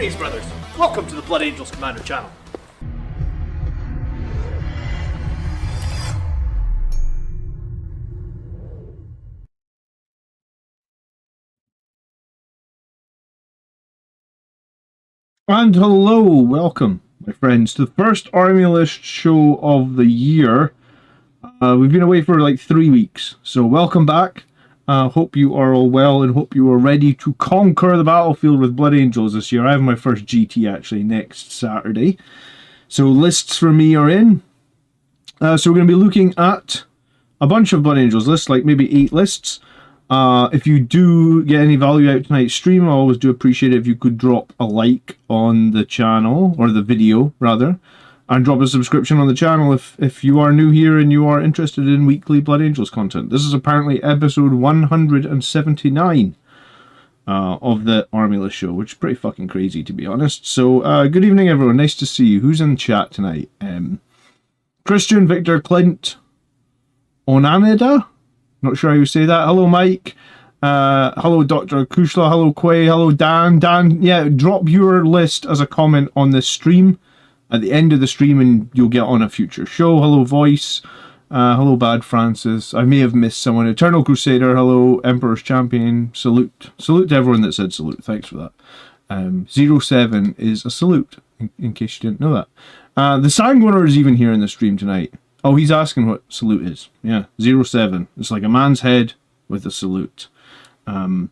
Greetings, brothers. Welcome to the Blood Angels Commander channel. And hello, welcome, my friends, to the first Army List show of the year. We've been away for like 3 weeks, so welcome back. Hope you are all well and hope you are ready to conquer the battlefield with Blood Angels this year. I have my first GT actually next Saturday. So lists for me are in. So we're going to be looking at a bunch of Blood Angels lists, like maybe 8 lists. If you do get any value out tonight's stream, I always do appreciate it if you could drop a like on the channel, or the video rather, and drop a subscription on the channel if you are new here and you are interested in weekly Blood Angels content. This is apparently episode 179 of the Army List show, which is pretty fucking crazy to be honest. So good evening everyone, nice to see you. Who's in chat tonight? Christian, Victor, Clint, Onanida? Not sure how you say that. Hello, Mike. Hello, Dr. Kushla. Hello, Quay. Hello, Dan. Dan, yeah, drop your list as a comment on this stream at the end of the stream and you'll get on a future show. Hello, Voice. Hello, Bad Francis. I may have missed someone. Eternal Crusader. Hello, Emperor's Champion. Salute. Salute to everyone that said salute. Thanks for that. 07 is a salute, in case you didn't know that. The Sanguiner is even here in the stream tonight. Oh, he's asking what salute is. Yeah, 07. It's like a man's head with a salute. Oninada.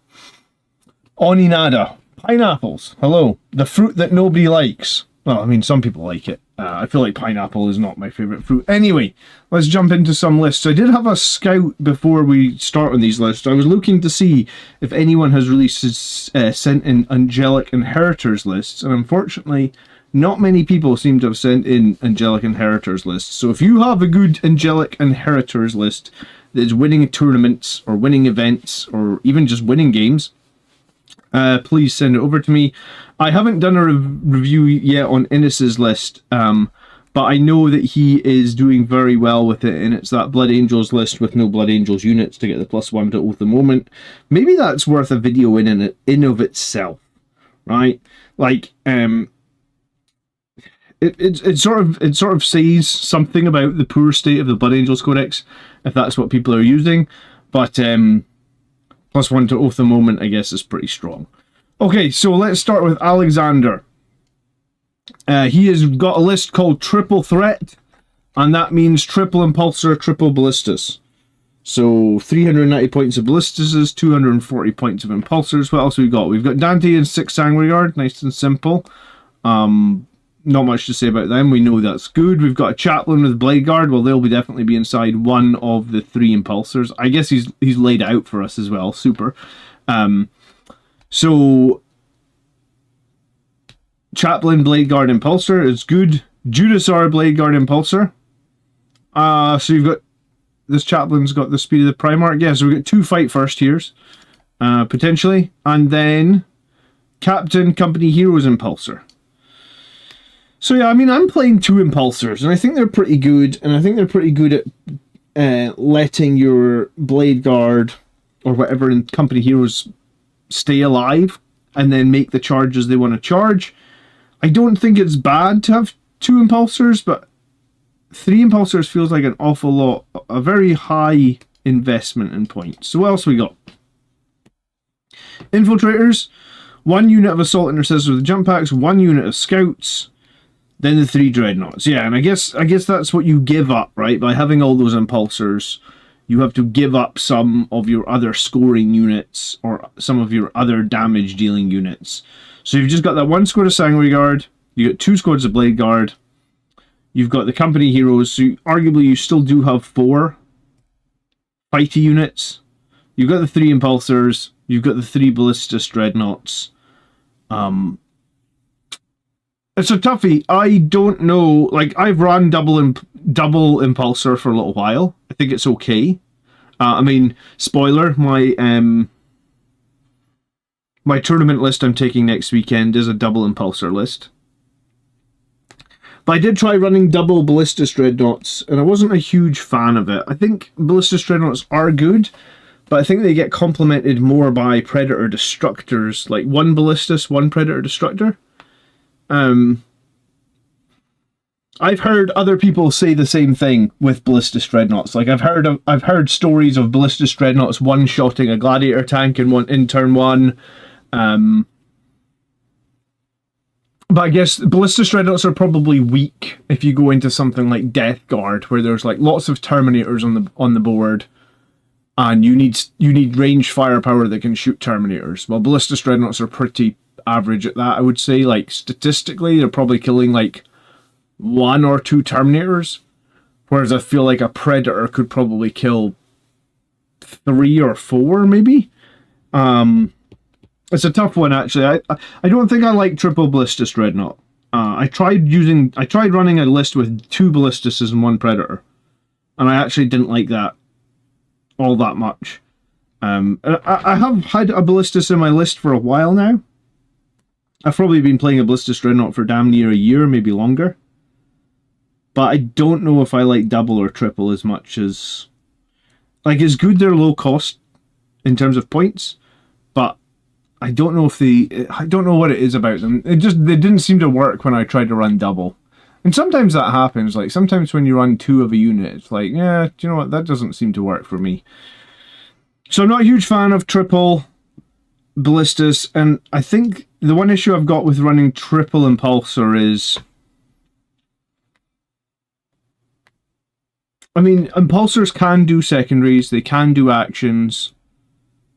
Pineapples. Hello. The fruit that nobody likes. Well, I mean, some people like it. I feel like pineapple is not my favourite fruit. Anyway, let's jump into some lists. I did have a scout before we start on these lists. I was looking to see if anyone has really sent in Angelic inheritors lists, and unfortunately, not many people seem to have sent in Angelic inheritors lists. So if you have a good Angelic inheritors list that is winning tournaments or winning events or even just winning games, please send it over to me. I haven't done a review yet on Innes's list, but I know that he is doing very well with it, and it's that Blood Angels list with no Blood Angels units to get the +1 to Oath the Moment. Maybe that's worth a video in of itself, right? Like, It sort of says something about the poor state of the Blood Angels Codex, if that's what people are using. But +1 to Oath the Moment, I guess, is pretty strong. Okay, so let's start with Alexander. He has got a list called Triple Threat, and that means triple Impulsor, triple Ballistas. So 390 points of Ballistas, 240 points of Impulsors. What else have we got? We've got Dante and 6 Sangreguard, nice and simple. Not much to say about them. We know that's good. We've got a Chaplain with Blade Guard. Well, they'll definitely be inside one of the 3 Impulsors. I guess he's laid it out for us as well. Super. So Chaplain, Blade Guard, Impulsor is good. Judasar, Blade Guard, Impulsor. So you've got this Chaplain's got the speed of the Primarch. Yeah, so we've got 2 Fight First Heroes, potentially, and then Captain, Company Heroes, Impulsor. So yeah, I mean, I'm playing 2 Impulsors, and I think they're pretty good, and I think they're pretty good at letting your Blade Guard, or whatever in Company Heroes, stay alive, and then make the charges they want to charge. I don't think it's bad to have 2 Impulsors, but 3 Impulsors feels like an awful lot, a very high investment in points. So what else we got? Infiltrators, 1 unit of Assault Intercessors with jump packs, 1 unit of Scouts, then the 3 Dreadnoughts. Yeah, and I guess that's what you give up, right? By having all those Impulsors, you have to give up some of your other scoring units or some of your other damage dealing units. So you've just got that 1 squad of Sangreguard, you got 2 squads of Blade Guard, you've got the Company Heroes, so arguably you still do have 4 fighty units. You've got the 3 Impulsors, you've got the 3 Ballistas Dreadnoughts. It's a toughie. I don't know. Like, I've run double Impulsor for a little while. I think it's okay. I mean, spoiler, my tournament list I'm taking next weekend is a double Impulsor list. But I did try running double Ballistas Dreadnoughts, and I wasn't a huge fan of it. I think Ballistas Dreadnoughts are good, but I think they get complemented more by Predator Destructors, like 1 Ballistas, 1 Predator Destructor. I've heard other people say the same thing with Ballistus Dreadnoughts. Like I've heard stories of Ballistus Dreadnoughts one-shotting a Gladiator tank in turn 1. But I guess Ballistus Dreadnoughts are probably weak if you go into something like Death Guard, where there's like lots of Terminators on the board, and you need ranged firepower that can shoot Terminators. Well, Ballistus Dreadnoughts are pretty average at that, I would say. Like statistically, they're probably killing like 1 or 2 Terminators, whereas I feel like a Predator could probably kill 3 or 4, maybe. It's a tough one, actually. I don't think I like triple Ballistus Dreadnought. I tried running a list with 2 Ballistuses and 1 Predator, and I actually didn't like that all that much. I have had a Ballistus in my list for a while now. I've probably been playing a Ballistus Dreadnought for damn near a year, maybe longer. But I don't know if I like double or triple as much as... Like, it's good they're low cost in terms of points, but I don't know I don't know what it is about them. They didn't seem to work when I tried to run double. And sometimes that happens. Like, sometimes when you run 2 of a unit, it's like, yeah, do you know what? That doesn't seem to work for me. So I'm not a huge fan of triple Ballistus, and I think the one issue I've got with running triple Impulsor is... I mean, Impulsors can do secondaries, they can do actions,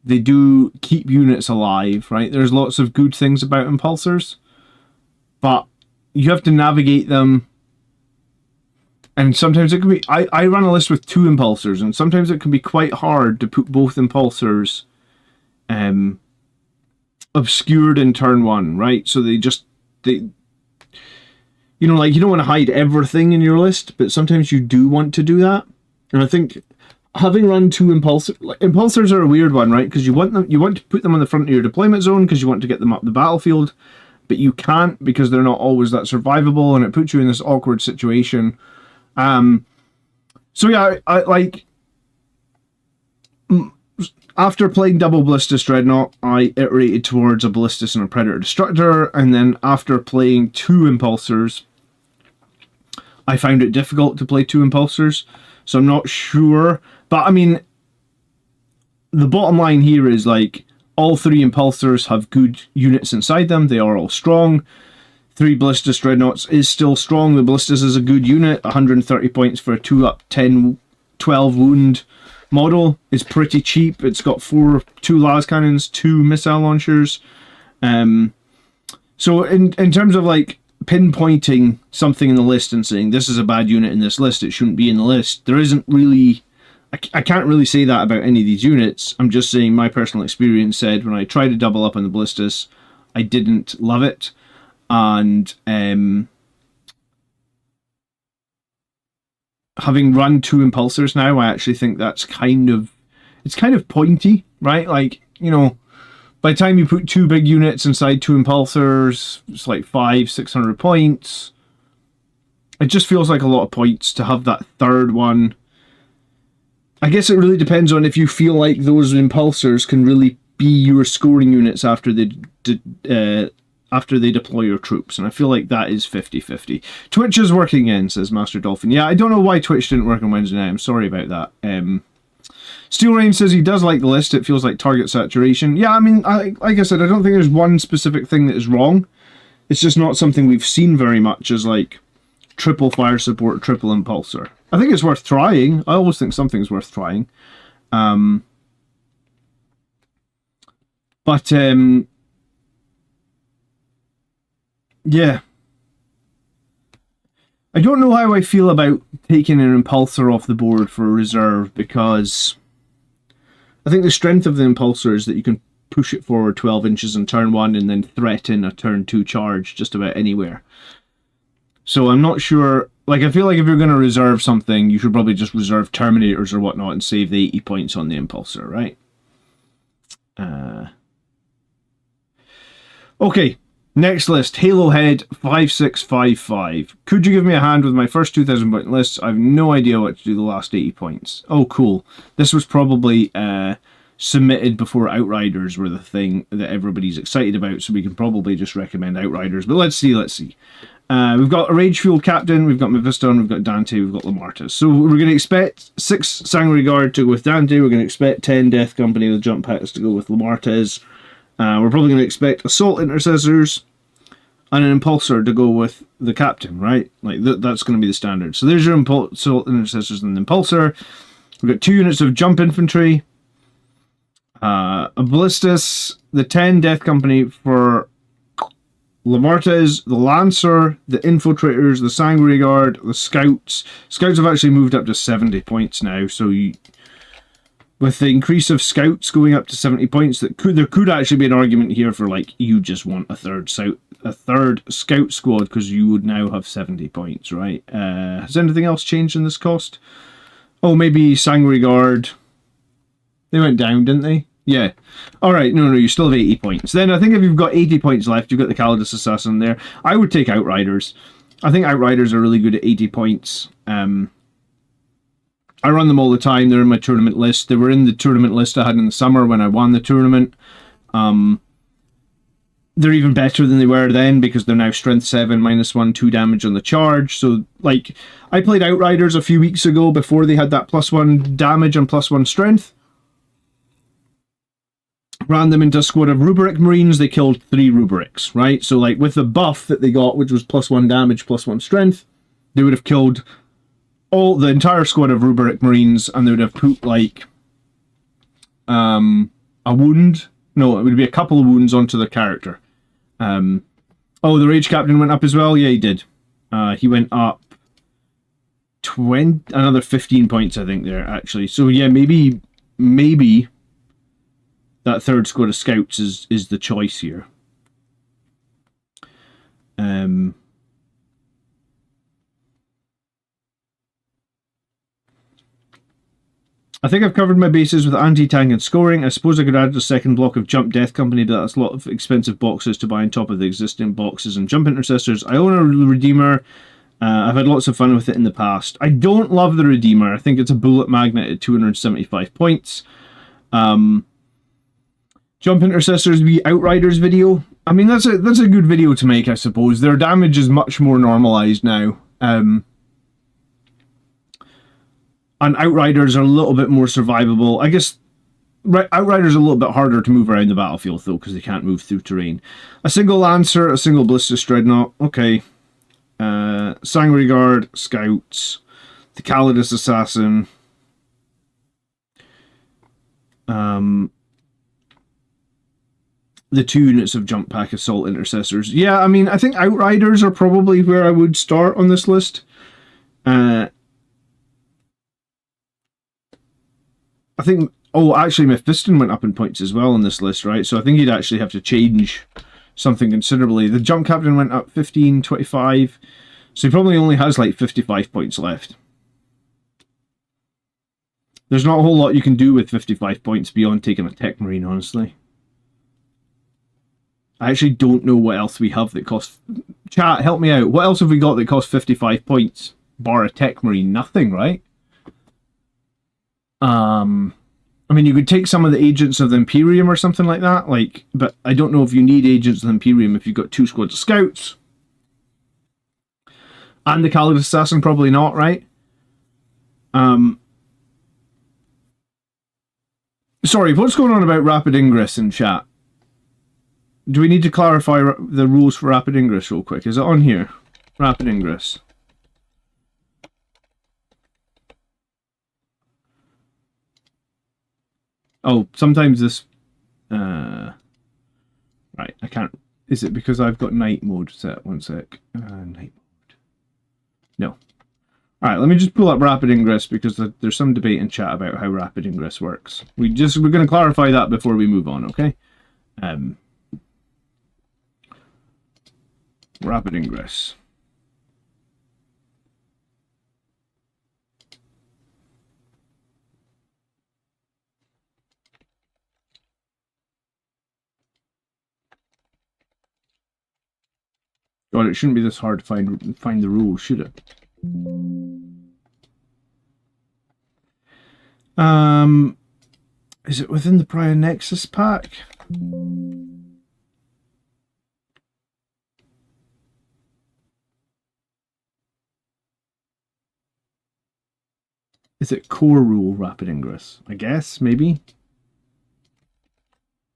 they do keep units alive, right? There's lots of good things about Impulsors, but you have to navigate them, and sometimes it can be... I run a list with 2 Impulsors, and sometimes it can be quite hard to put both Impulsors obscured in turn 1, right? So they you know, like, you don't want to hide everything in your list, but sometimes you do want to do that. And I think having run 2 Impulsors are a weird one, right? Because you want to put them on the front of your deployment zone because you want to get them up the battlefield, but you can't because they're not always that survivable, and it puts you in this awkward situation. So yeah, I like... After playing double Ballistus Dreadnought, I iterated towards a Ballistus and a Predator Destructor, and then after playing 2 Impulsors, I found it difficult to play 2 Impulsors, so I'm not sure. But I mean, the bottom line here is, like, all 3 Impulsors have good units inside them, they are all strong. 3 Ballistus Dreadnoughts is still strong. The Ballistus is a good unit, 130 points for a 2-up, 10, 12 wound model. Is pretty cheap. It's got 2 las cannons, 2 missile launchers. So in terms of like pinpointing something in the list and saying this is a bad unit in this list, it shouldn't be in the list, there isn't really... I can't really say that about any of these units. I'm just saying my personal experience said when I tried to double up on the Ballistus, I didn't love it. And having run 2 Impulsors now, I actually think that's kind of pointy, right? Like, you know, by the time you put 2 big units inside 2 Impulsors, it's like 500-600 points. It just feels like a lot of points to have that third one. I guess it really depends on if you feel like those Impulsors can really be your scoring units after they deploy your troops, and I feel like that is 50-50. Twitch is working in, says Master Dolphin. Yeah, I don't know why Twitch didn't work on Wednesday night. I'm sorry about that. Steel Rain says he does like the list. It feels like target saturation. Yeah, I mean, like I said, I don't think there's one specific thing that is wrong. It's just not something we've seen very much as like triple fire support, triple Impulsor. I think it's worth trying. I always think something's worth trying. Yeah. I don't know how I feel about taking an Impulsor off the board for a reserve, because I think the strength of the Impulsor is that you can push it forward 12 inches in turn 1 and then threaten a turn 2 charge just about anywhere. So I'm not sure... Like, I feel like if you're going to reserve something, you should probably just reserve Terminators or whatnot and save the 80 points on the Impulsor, right? Okay. Next list, Halo Head 5655. Could you give me a hand with my first 2,000 point lists? I have no idea what to do the last 80 points. Oh, cool. This was probably submitted before Outriders were the thing that everybody's excited about, so we can probably just recommend Outriders. But let's see. We've got a Rage-Fueled Captain, we've got Mephiston, we've got Dante, we've got Lamartus. So we're going to expect 6 Sanguinary Guard to go with Dante, we're going to expect 10 Death Company with jump packs to go with Lamartus. We're probably going to expect Assault Intercessors and an Impulsor to go with the Captain, right? Like, that's going to be the standard. So there's your Assault Intercessors and the Impulsor. We've got 2 units of Jump Infantry, a Ballistus, the 10 Death Company for Lamartes, the Lancer, the Infiltrators, the Sanguinary Guard, the Scouts. Scouts have actually moved up to 70 points now, so with the increase of Scouts going up to 70 points, there could actually be an argument here for, like, you just want a third Scout squad because you would now have 70 points, right? Has anything else changed in this cost? Oh, maybe Sanguinary Guard. They went down, didn't they? Yeah. Alright, no, you still have 80 points. Then I think if you've got 80 points left, you've got the Calidus Assassin there. I would take Outriders. I think Outriders are really good at 80 points. I run them all the time. They're in my tournament list. They were in the tournament list I had in the summer when I won the tournament. They're even better than they were then because they're now strength 7, -1, 2 damage on the charge. So, like, I played Outriders a few weeks ago before they had that +1 damage and +1 strength. Ran them into a squad of Rubric Marines. They killed 3 Rubrics, right? So, like, with the buff that they got, which was +1 damage, +1 strength, they would have killed the entire squad of Rubric Marines, and they would have put, like, a wound. No, it would be a couple of wounds onto the character. Oh, the Rage Captain went up as well? Yeah, he did. He went up another 15 points, I think, there, actually. So, yeah, maybe that third squad of Scouts is the choice here. I think I've covered my bases with anti-tank and scoring. I suppose I could add a second block of Jump Death Company, but that's a lot of expensive boxes to buy on top of the existing boxes and Jump Intercessors. I own a Redeemer. I've had lots of fun with it in the past. I don't love the Redeemer. I think it's a bullet magnet at 275 points. Jump Intercessors v Outriders video. I mean, that's a good video to make, I suppose. Their damage is much more normalized now. And Outriders are a little bit more survivable. I guess Outriders are a little bit harder to move around the battlefield, though, because they can't move through terrain. A single Lancer, a single Ballistus Dreadnought. Okay. Sanguinary Guard, Scouts, the Calidus Assassin. The 2 units of Jump Pack Assault Intercessors. Yeah, I mean, I think Outriders are probably where I would start on this list. I think, actually Mephiston went up in points as well on this list, right? So I think you'd actually have to change something considerably. The Jump Captain went up 15, 25, so he probably only has like 55 points left. There's not a whole lot you can do with 55 points beyond taking a Tech Marine, honestly. I actually don't know what else we have that costs... Chat, help me out. What else have we got that costs 55 points? Bar a Tech Marine. Nothing, right? I mean, you could take some of the Agents of the Imperium or something like that, like, but I don't know if you need Agents of the Imperium if you've got 2 squads of Scouts. And the Calidus Assassin, probably not, right? Sorry, what's going on about Rapid Ingress in chat? Do we need to clarify the rules for Rapid Ingress real quick? Is it on here? Rapid Ingress. Oh, sometimes this... right, I can't... Is it because I've got night mode set? One sec. Night mode. No. Alright, let me just pull up Rapid Ingress because there's some debate in chat about how Rapid Ingress works. We're going to clarify that before we move on, okay? Rapid Ingress. God, it shouldn't be this hard to find the rules, should it? Is it within the prior Nexus pack? Is it core rule rapid ingress? I guess, maybe.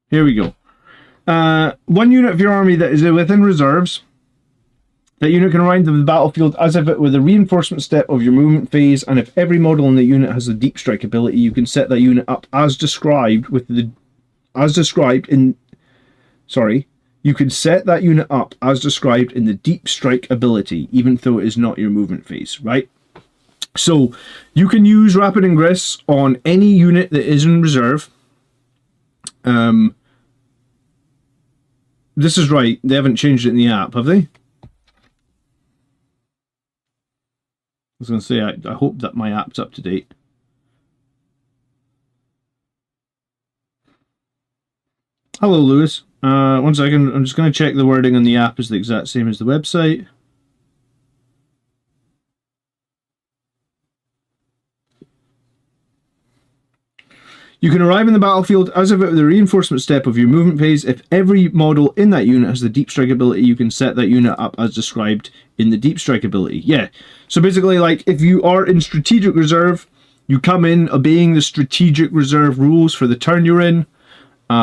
Here we go. One unit of your army that is within reserves. That unit can arrive to the battlefield as if it were the reinforcement step of your movement phase, and if every model in the unit has the deep strike ability, you can set that unit up as described you can set that unit up as described in the deep strike ability, even though it is not your movement phase, right? So you can use rapid ingress on any unit that is in reserve. This is right. They haven't changed it in the app, have they? I was going to say, I hope that my app's up to date. Hello, Lewis. 1 second. I'm just going to check the wording on the app is the exact same as the website. You can arrive in the battlefield as if it were the reinforcement step of your movement phase. If every model in that unit has the deep strike ability, you can set that unit up as described in the deep strike ability. Yeah. So basically, like, if you are in strategic reserve, you come in obeying the strategic reserve rules for the turn you're in,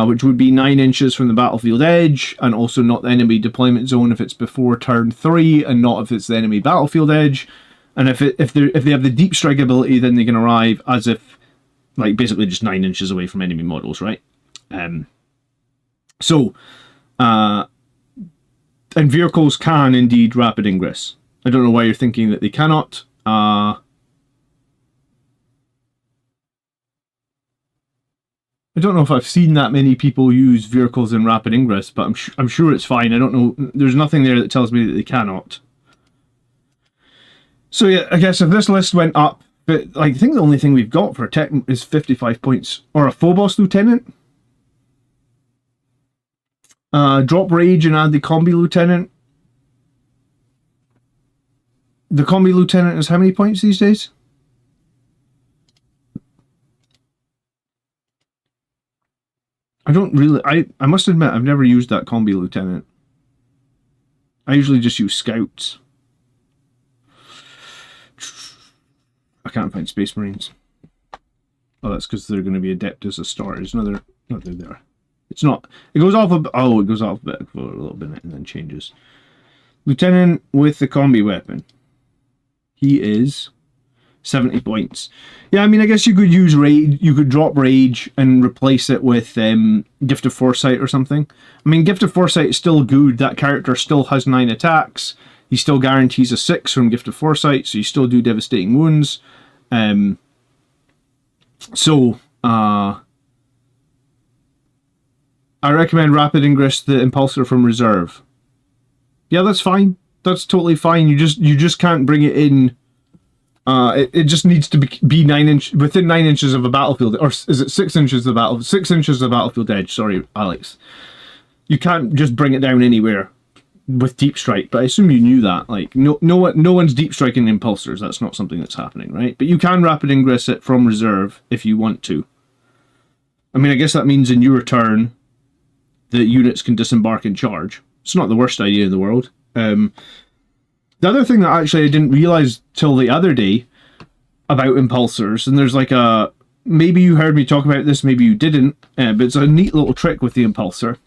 which would be 9 inches from the battlefield edge, and also not the enemy deployment zone if it's before turn 3, and not if it's the enemy battlefield edge. And if they have the deep strike ability, then they can arrive as if, like, basically just 9 inches away from enemy models, right? And vehicles can indeed rapid ingress. I don't know why you're thinking that they cannot. I don't know if I've seen that many people use vehicles in rapid ingress, but I'm sure it's fine. I don't know. There's nothing there that tells me that they cannot. So yeah, I guess if this list went up, but like, I think the only thing we've got for a tech is 55 points. Or a Phobos Lieutenant. Drop Rage and add the Combi Lieutenant. The Combi Lieutenant is how many points these days? I don't really... I must admit, I've never used that Combi Lieutenant. I usually just use Scouts. I can't find Space Marines. Oh, that's because they're going to be Adeptus Astartes. No, they're there. It's not. It goes off. It goes alphabetical for a little bit and then changes. Lieutenant with the combi weapon. He is 70 points. Yeah, I mean, I guess you could use rage. You could drop Rage and replace it with Gift of Foresight or something. I mean, Gift of Foresight is still good. That character still has 9 attacks. He still guarantees a 6 from Gift of Foresight, so you still do devastating wounds. I recommend rapid ingress the impulsor from reserve. Yeah, that's fine. That's totally fine. You just can't bring it in. It just needs to be within 9 inches of a battlefield, or is it 6 inches of the battle? 6 inches of the battlefield edge. Sorry, Alex. You can't just bring it down anywhere with deep strike, but I assume you knew that. Like, no one's deep striking impulsors. That's not something that's happening, right? But you can rapid ingress it from reserve if you want to. I mean, I guess that means in your turn, the units can disembark and charge. It's not the worst idea in the world. The other thing that actually I didn't realize till the other day about impulsors, and there's like a... Maybe you heard me talk about this, maybe you didn't, but it's a neat little trick with the impulsor.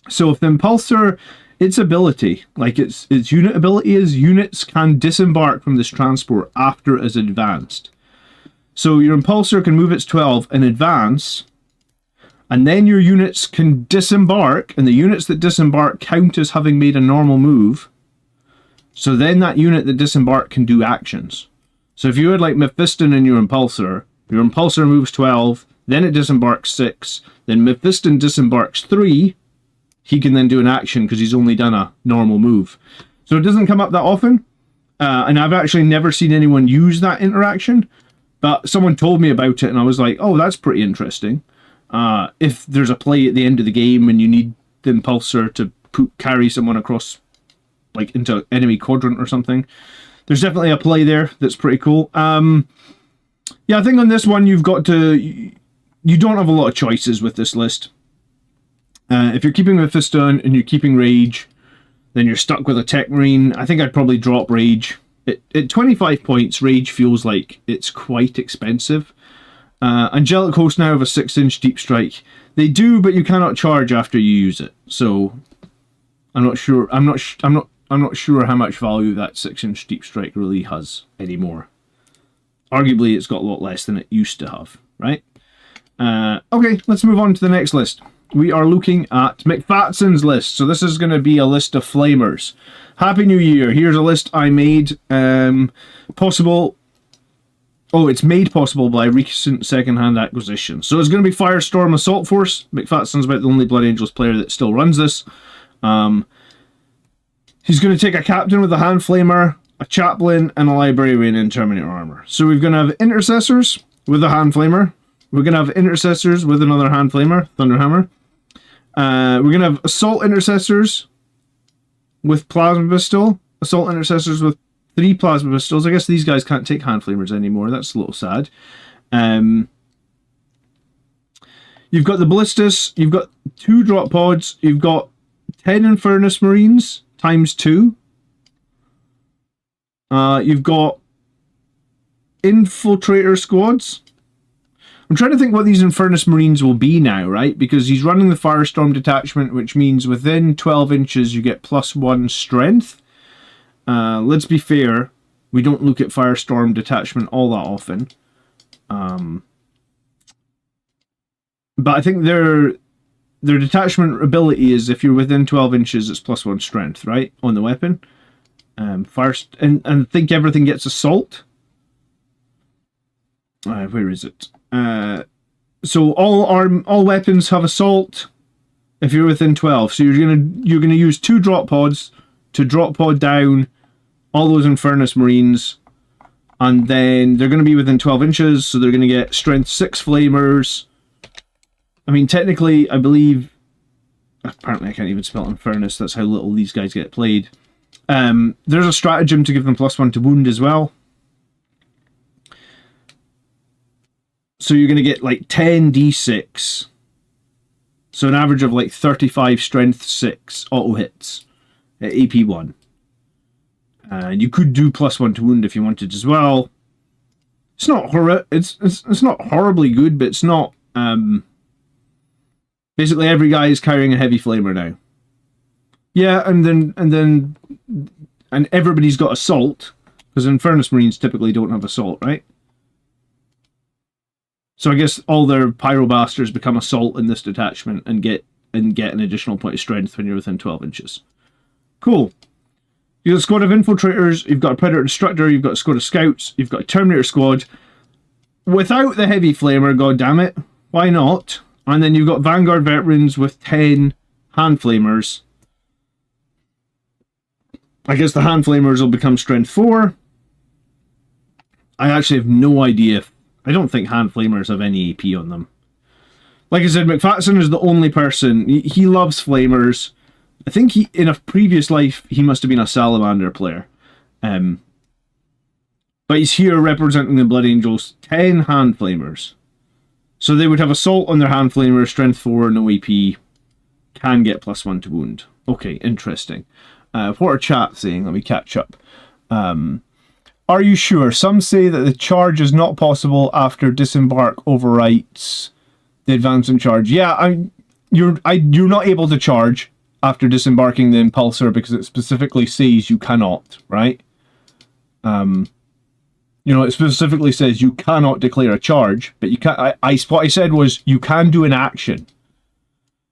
So if the impulsor... Its ability, like its unit ability is, units can disembark from this transport after it is advanced. So your impulsor can move its 12 and advance, and then your units can disembark, and the units that disembark count as having made a normal move. So then that unit that disembark can do actions. So if you had like Mephiston in your impulsor moves 12, then it disembarks 6, then Mephiston disembarks 3, he can then do an action because he's only done a normal move. So it doesn't come up that often. And I've actually never seen anyone use that interaction. But someone told me about it and I was like, oh, that's pretty interesting. If there's a play at the end of the game and you need the impulsor to carry someone across, like, into enemy quadrant or something, there's definitely a play there that's pretty cool. Yeah, I think on this one you've got to... you don't have a lot of choices with this list. If you're keeping Mephisto and you're keeping Rage, then you're stuck with a Tech Marine. I think I'd probably drop Rage. At 25 points, Rage feels like it's quite expensive. Angelic hosts now have a 6-inch deep strike. They do, but you cannot charge after you use it. So I'm not sure. I'm not sure how much value that 6-inch deep strike really has anymore. Arguably, it's got a lot less than it used to have, right? Okay, let's move on to the next list. We are looking at McFatson's list. So this is going to be a list of flamers. Happy New Year. Here's a list I made. Possible. Oh, it's made possible by recent second-hand acquisition. So it's going to be Firestorm Assault Force. McFatson's about the only Blood Angels player that still runs this. He's going to take a captain with a hand flamer, a chaplain, and a librarian in Terminator armor. So we're going to have intercessors with a hand flamer. We're going to have intercessors with another hand flamer, Thunderhammer. We're going to have assault intercessors with plasma pistol. Assault intercessors with 3 plasma pistols. I guess these guys can't take hand flamers anymore. That's a little sad. You've got the ballistas. You've got 2 drop pods. You've got 10 Infernus Marines times 2. You've got infiltrator squads. I'm trying to think what these Infernus Marines will be now, right? Because he's running the Firestorm detachment, which means within 12 inches you get +1 strength. Let's be fair, we don't look at Firestorm detachment all that often. But I think their detachment ability is if you're within 12 inches, it's +1 strength, right? On the weapon. And I think everything gets assault. Where is it? So all weapons have assault if you're within 12. So you're gonna use 2 drop pods to drop pod down all those Infernus Marines, and then they're gonna be within 12 inches, so they're gonna get strength 6 flamers. I mean, technically, I believe. Apparently, I can't even spell Infernus. That's how little these guys get played. There's a stratagem to give them +1 to wound as well. So you're going to get like 10 d6. So an average of like 35 strength 6 auto hits at AP 1. And you could do +1 to wound if you wanted as well. It's not it's not horribly good, but it's not. Basically, every guy is carrying a heavy flamer now. Yeah, and then everybody's got assault, because Infernus Marines typically don't have assault, right? So I guess all their Pyrobasters become assault in this detachment and get an additional point of strength when you're within 12 inches. Cool. You've got a squad of infiltrators, you've got a Predator Destructor, you've got a squad of scouts, you've got a Terminator squad. Without the heavy flamer, goddammit. Why not? And then you've got Vanguard veterans with 10 hand flamers. I guess the hand flamers will become strength 4. I actually have no idea. I don't think hand flamers have any AP on them. Like I said, McFatson is the only person. He loves flamers. I think in a previous life he must have been a Salamander player. But he's here representing the Blood Angels. 10 hand flamers. So they would have assault on their hand flamer, strength 4, no AP. Can get +1 to wound. Okay, interesting. What are chat saying? Let me catch up. Are you sure? Some say that the charge is not possible after disembark overwrites the advancement charge. Yeah, you're not able to charge after disembarking the impulsor because it specifically says you cannot, right? It specifically says you cannot declare a charge, but you can. What I said was you can do an action.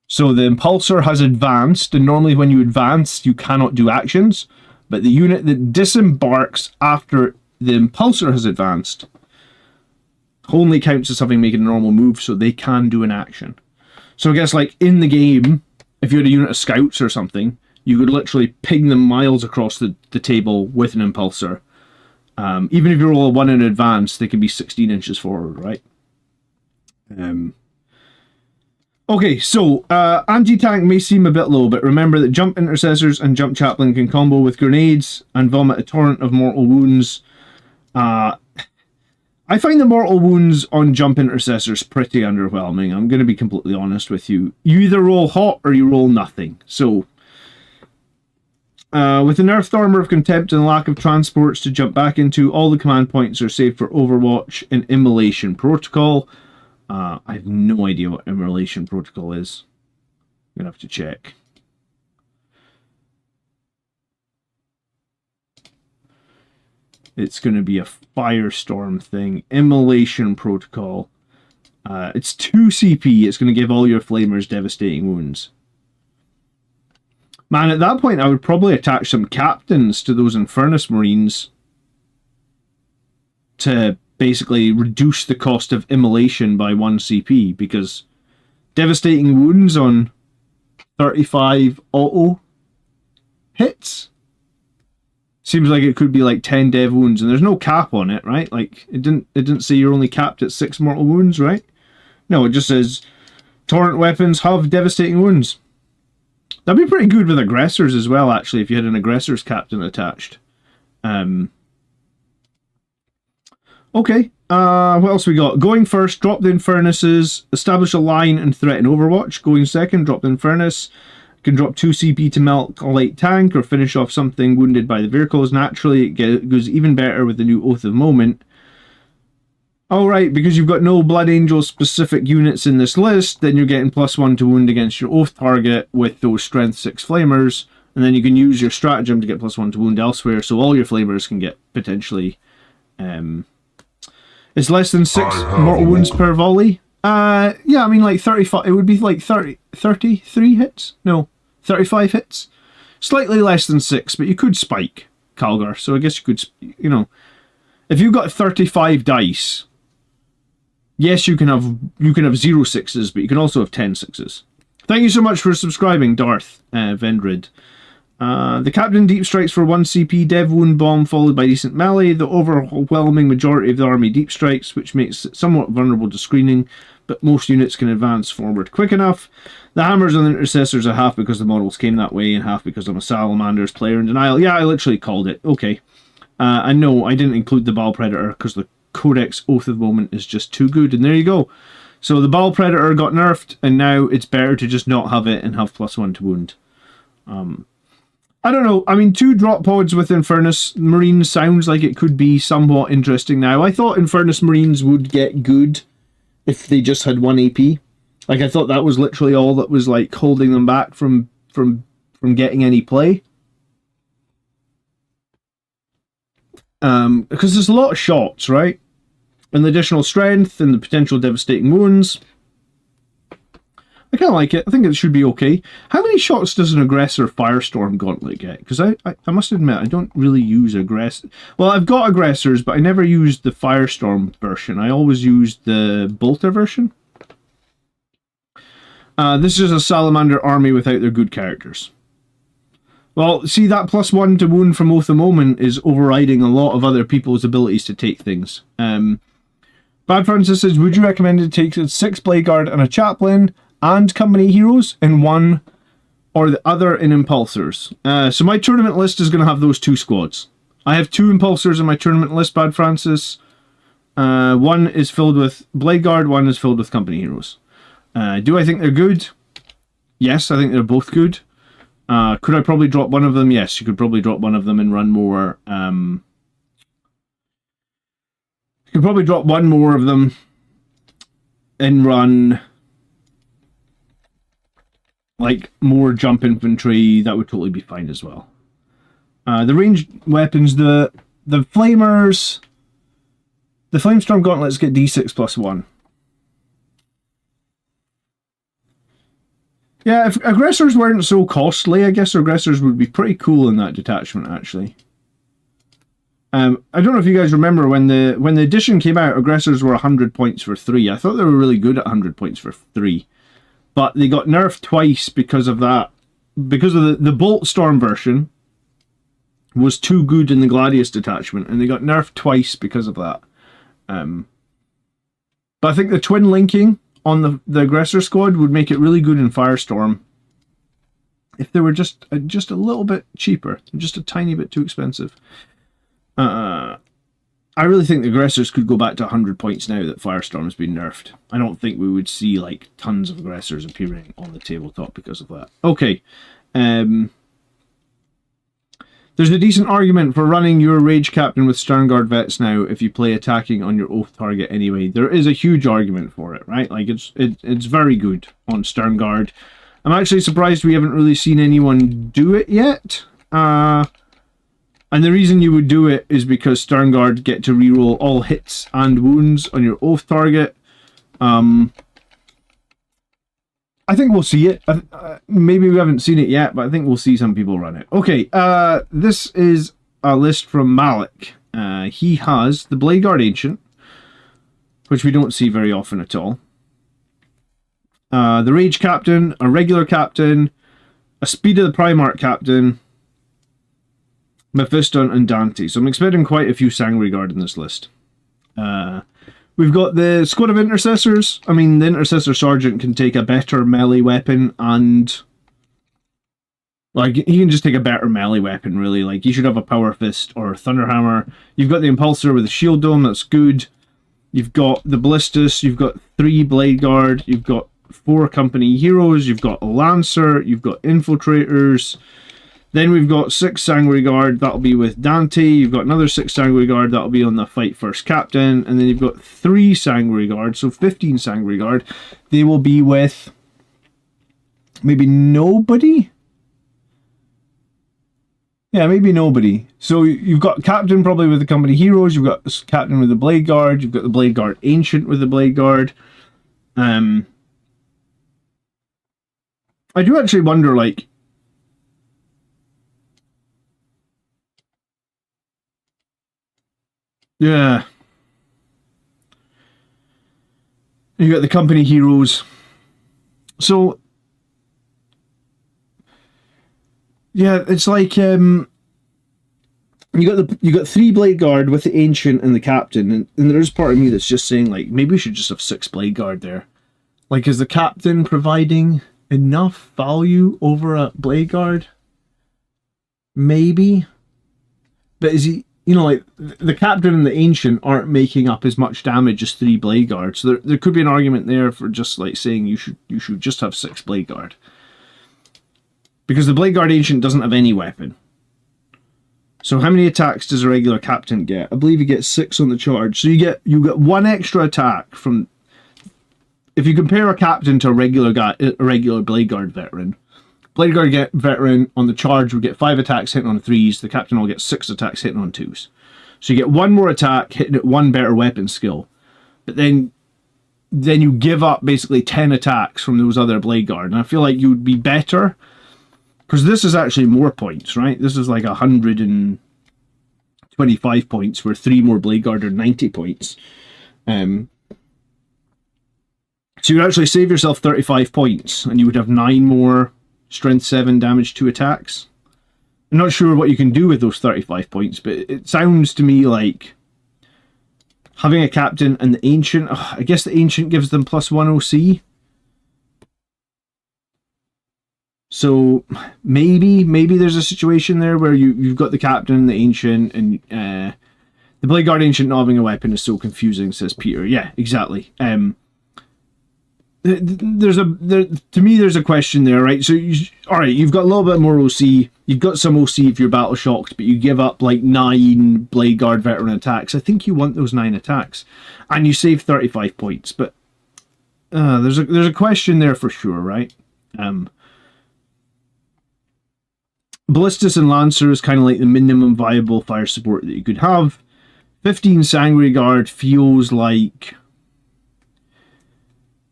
So the impulsor has advanced, and normally when you advance, you cannot do actions. But the unit that disembarks after the impulsor has advanced only counts as having made a normal move, so they can do an action. So I guess like in the game, if you had a unit of scouts or something, you could literally ping them miles across the table with an impulsor. Even if you roll a 1 in advance, they can be 16 inches forward, right? Okay, so anti-tank may seem a bit low, but remember that jump intercessors and jump chaplain can combo with grenades and vomit a torrent of mortal wounds. I I find the mortal wounds on jump intercessors pretty underwhelming. I'm going to be completely honest with you. You either roll hot or you roll nothing. So, with the nerfed Armor of Contempt and lack of transports to jump back into, all the command points are saved for Overwatch and Immolation Protocol. I have no idea what Immolation Protocol is. I'm going to have to check. It's going to be a Firestorm thing. Immolation Protocol. It's 2 CP. It's going to give all your flamers devastating wounds. Man, at that point, I would probably attach some captains to those Infernus Marines to basically reduce the cost of Immolation by 1 CP, because devastating wounds on 35 auto hits seems like it could be like 10 dev wounds, and there's no cap on it, right? Like, it didn't say you're only capped at 6 mortal wounds, right? No, it just says torrent weapons have devastating wounds. That'd be pretty good with aggressors as well, actually, if you had an aggressor's captain attached. Okay, what else we got? Going first, drop the Infernuses, establish a line and threaten Overwatch. Going second, drop the Infernus. Can drop 2 CP to melt a light tank or finish off something wounded by the vehicles. Naturally, it goes even better with the new Oath of Moment. Alright, because you've got no Blood Angel specific units in this list, then you're getting +1 to wound against your Oath target with those Strength 6 Flamers, and then you can use your stratagem to get +1 to wound elsewhere, so all your Flamers can get potentially... it's less than 6 mortal wounds per volley. Yeah, I mean, like 35, it would be like 33 hits? No, 35 hits. Slightly less than 6, but you could spike Calgar, so I guess you could, you know, if you've got 35 dice, yes, you can have 0 6s, but you can also have 10 6s. Thank you so much for subscribing, Darth Vendrid. The Captain deep strikes for 1 CP, dev wound bomb followed by decent melee. The overwhelming majority of the army deep strikes, which makes it somewhat vulnerable to screening, but most units can advance forward quick enough. The hammers on the intercessors are half because the models came that way and half because I'm a Salamanders player in denial. Yeah, I literally called it. Okay. And no, I didn't include the Baal Predator because the Codex Oath of the Moment is just too good. And there you go. So the Baal Predator got nerfed, and now it's better to just not have it and have +1 to wound. I don't know. I mean, 2 drop pods with Infernus Marines sounds like it could be somewhat interesting now. I thought Infernus Marines would get good if they just had 1 AP. Like, I thought that was literally all that was, like, holding them back from getting any play. Because there's a lot of shots, right? And the additional strength and the potential devastating wounds. I kind of like it. I think it should be okay. How many shots does an aggressor Firestorm gauntlet get? Because I must admit, I don't really use aggressor. Well, I've got aggressors, but I never used the Firestorm version. I always used the Bolter version. This is a Salamander army without their good characters. Well, see, that +1 to wound from Oath of Moment is overriding a lot of other people's abilities to take things. Bad Francis says, would you recommend it takes 6 Bladeguard and a Chaplain and company heroes in one or the other in Impulsors? So my tournament list is going to have those 2 squads. I have 2 Impulsors in my tournament list, Bad Francis. One is filled with Bladeguard, one is filled with company heroes. Do I think they're good? Yes, I think they're both good. Could I probably drop one of them? Yes, you could probably drop one of them and run more. You could probably drop one more of them and run like more jump infantry. That would totally be fine as well. The ranged weapons, the flamers, the Flamestorm gauntlets get D6 +1. Yeah, if aggressors weren't so costly, I guess aggressors would be pretty cool in that detachment, actually. I don't know if you guys remember when the edition came out, aggressors were 100 points for 3. I thought they were really good at 100 points for 3. But they got nerfed twice because of that. Because of the Bolt Storm version was too good in the Gladius detachment, and they got nerfed twice because of that. But I think the twin linking on the aggressor squad would make it really good in Firestorm if they were just a little bit cheaper, just a tiny bit too expensive. I really think the aggressors could go back to 100 points now that Firestorm has been nerfed. I don't think we would see like tons of aggressors appearing on the tabletop because of that. Okay. There's a decent argument for running your Rage Captain with Sternguard vets now if you play attacking on your Oath target anyway. There is a huge argument for it, right? Like, it's very good on Sternguard. I'm actually surprised we haven't really seen anyone do it yet. And the reason you would do it is because Sternguard get to reroll all hits and wounds on your Oath target. I think we'll see it. Maybe we haven't seen it yet, but I think we'll see some people run it. Okay, this is a list from Malik. He has the Bladeguard Ancient, which we don't see very often at all. The Rage Captain, a regular Captain, a Speed of the Primarch Captain, Mephiston, and Dante. So I'm expecting quite a few Sangreguard in this list. We've got the squad of Intercessors. I mean, the Intercessor Sergeant can take a better melee weapon and... like, he can just take a better melee weapon, really. Like, he should have a Power Fist or a Thunderhammer. You've got the Impulsor with a Shield Dome, that's good. You've got the Ballistus, you've got 3 Bladeguard, you've got 4 Company Heroes, you've got a Lancer, you've got Infiltrators... Then we've got 6 Sangreguard, that'll be with Dante. You've got another 6 Sangreguard, that'll be on the Fight First Captain. And then you've got 3 Sangreguard, so 15 Sangreguard. They will be with maybe nobody? Yeah, maybe nobody. So you've got Captain probably with the Company Heroes, you've got Captain with the Bladeguard, you've got the Bladeguard Ancient with the Bladeguard. I do actually wonder, like, yeah. You got the Company Heroes. So yeah, it's like you got 3 Bladeguard with the Ancient and the Captain, and there's part of me that's just saying, like, maybe we should just have 6 Bladeguard there. Like, is the Captain providing enough value over a Bladeguard? Maybe. But is he, you know, like, the Captain and the Ancient aren't making up as much damage as 3 Bladeguard. So there could be an argument there for just, like, saying you should just have 6 Bladeguard. Because the Bladeguard Ancient doesn't have any weapon. So how many attacks does a regular Captain get? I believe he gets 6 on the charge. So you get 1 extra attack from... If you compare a Captain to a regular Bladeguard veteran, Bladeguard veteran on the charge will get 5 attacks hitting on 3s. The Captain will get 6 attacks hitting on 2s. So you get 1 more attack hitting at 1 better weapon skill. But then you give up basically 10 attacks from those other Bladeguard. And I feel like you would be better, because this is actually more points, right? This is like 125 points, where 3 more Bladeguard are 90 points. So you'd actually save yourself 35 points, and you would have 9 more Strength 7 damage 2 attacks. I'm not sure what you can do with those 35 points, but it sounds to me like having a Captain and the Ancient... I guess the Ancient gives them +1 OC. So maybe there's a situation there where you've got the Captain and the Ancient, and the Bladeguard Ancient not having a weapon is so confusing, says Peter. Yeah, exactly. To me there's a question there, right? So alright, you've got a little bit more OC, you've got some OC if you're battle shocked, but you give up like 9 Bladeguard veteran attacks. I think you want those 9 attacks, and you save 35 points, but there's a question there for sure, right? Ballistus and Lancer is kind of like the minimum viable fire support that you could have. 15 Sangreguard feels like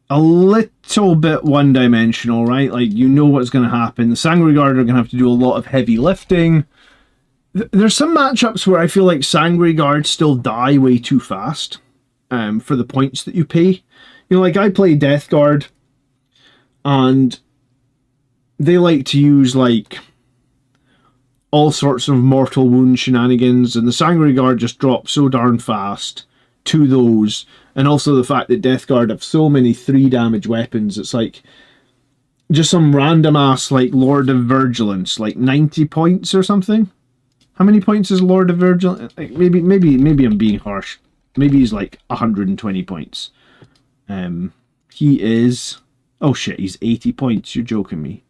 a little bit one-dimensional, right? Like, you know what's going to happen. The Sangreguard are going to have to do a lot of heavy lifting. There's some matchups where I feel like Sangreguard still die way too fast for the points that you pay. You know, like, I play Death Guard, and they like to use, like, all sorts of mortal wound shenanigans, and the Sangreguard just drop so darn fast to those. And also the fact that Death Guard have so many 3 damage weapons, it's like just some random ass like Lord of Vigilance, like 90 points or something. How many points is Lord of Virgil? Like, maybe I'm being harsh. Maybe he's like 120 points. He is... Oh shit, he's 80 points. You're joking me.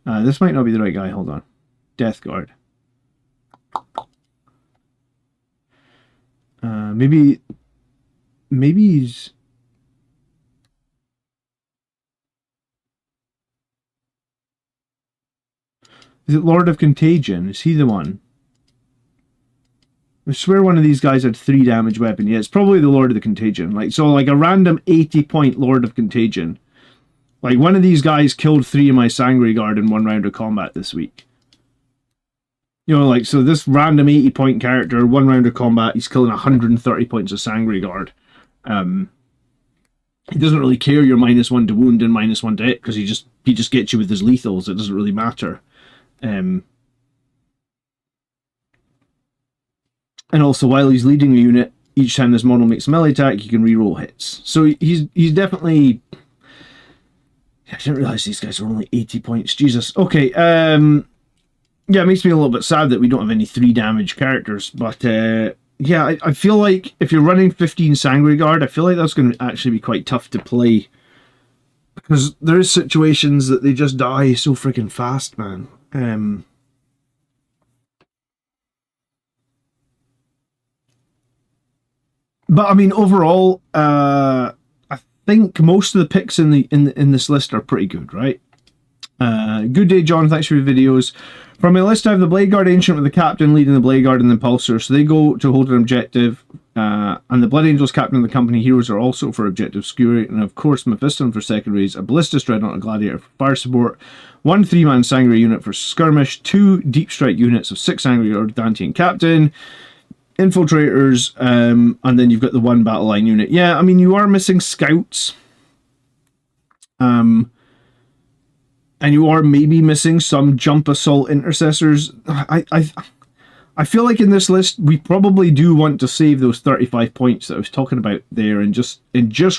This might not be the right guy. Hold on. Death Guard. Maybe he's... Is it Lord of Contagion? Is he the one? I swear one of these guys had 3 damage weapon. Yeah, it's probably the Lord of the Contagion. Like, so like a random 80-point Lord of Contagion. Like, one of these guys killed 3 of my Sangre Guard in 1 round of combat this week. You know, like, so this random 80-point character, 1 round of combat, he's killing 130 points of Sangre Guard. He doesn't really care you're -1 to wound and -1 to hit, because he just gets you with his lethals. It doesn't really matter. And also, while he's leading the unit, each time this model makes a melee attack, you can reroll hits. So he's definitely... I didn't realise these guys were only 80 points. Jesus. Okay, yeah, it makes me a little bit sad that we don't have any 3 damage characters, but yeah, I feel like if you're running 15 Sangre Guard, I feel like that's going to actually be quite tough to play. Because there is situations that they just die so freaking fast, man. But I mean, overall, I think most of the picks in this list are pretty good, right? Good day, John. Thanks for your videos. From my list, I have the Blade Guard Ancient with the Captain leading the Blade Guard and the Impulsor, so they go to hold an objective. And the Blood Angels Captain and the Company Heroes are also for objective skewery, and of course Mephiston for secondaries, a Ballistus Dreadnought and Gladiator for fire support, 1 3-man Sangre unit for skirmish, 2 Deep Strike units of 6 Sangre Guard, Dante and Captain, Infiltrators, and then you've got the 1 Battle Line unit. Yeah, I mean, you are missing Scouts. And you are maybe missing some Jump Assault Intercessors. I feel like in this list, we probably do want to save those 35 points that I was talking about there and just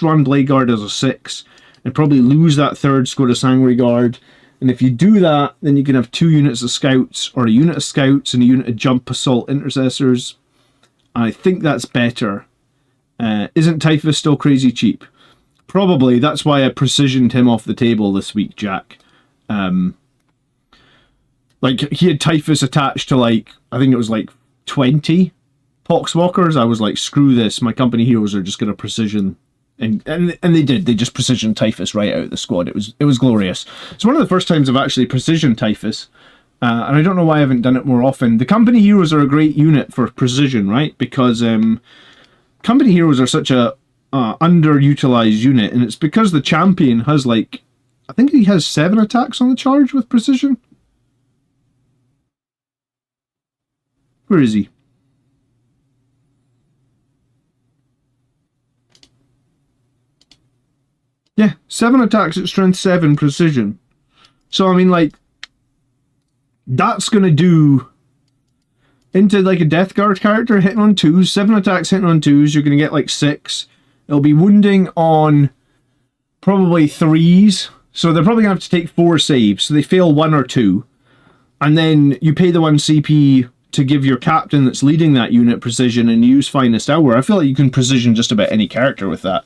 run Blade Guard as a 6 and probably lose that 3rd squad of Sangre Guard. And if you do that, then you can have 2 units of Scouts or a unit of Scouts and a unit of Jump Assault Intercessors. I think that's better. Isn't Typhus still crazy cheap? Probably. That's why I precisioned him off the table this week, Jack. Like, he had Typhus attached to, like, I think it was like 20 Poxwalkers. I was like, screw this. My Company Heroes are just going to precision. And they did. They just precisioned Typhus right out of the squad. It was glorious. It's one of the first times I've actually precisioned Typhus. And I don't know why I haven't done it more often. The Company Heroes are a great unit for precision, right? Because Company Heroes are such a underutilized unit. And it's because the champion has, like, I think he has 7 attacks on the charge with precision. Where is he? Yeah, 7 attacks at strength 7 precision. So, I mean, like, that's going to do into, like, a Death Guard character hitting on 2s. 7 attacks hitting on 2s. You're going to get, like, 6. It'll be wounding on probably 3s. So they're probably going to have to take 4 saves. So they fail 1 or 2. And then you pay the 1 CP to give your captain that's leading that unit precision and use Finest Hour. I feel like you can precision just about any character with that.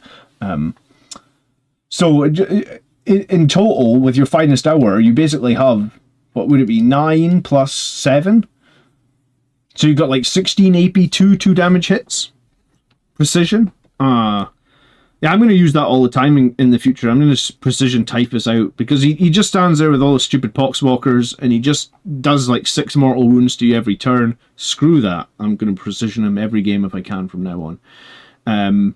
So in total, with your Finest Hour, you basically have, what would it be, 9 plus 7? So you've got like 16 AP, 2 damage hits. Precision. Yeah, I'm going to use that all the time in the future. I'm going to precision Typhus out because he just stands there with all the stupid Poxwalkers and he just does like 6 mortal wounds to you every turn. Screw that. I'm going to precision him every game if I can from now on.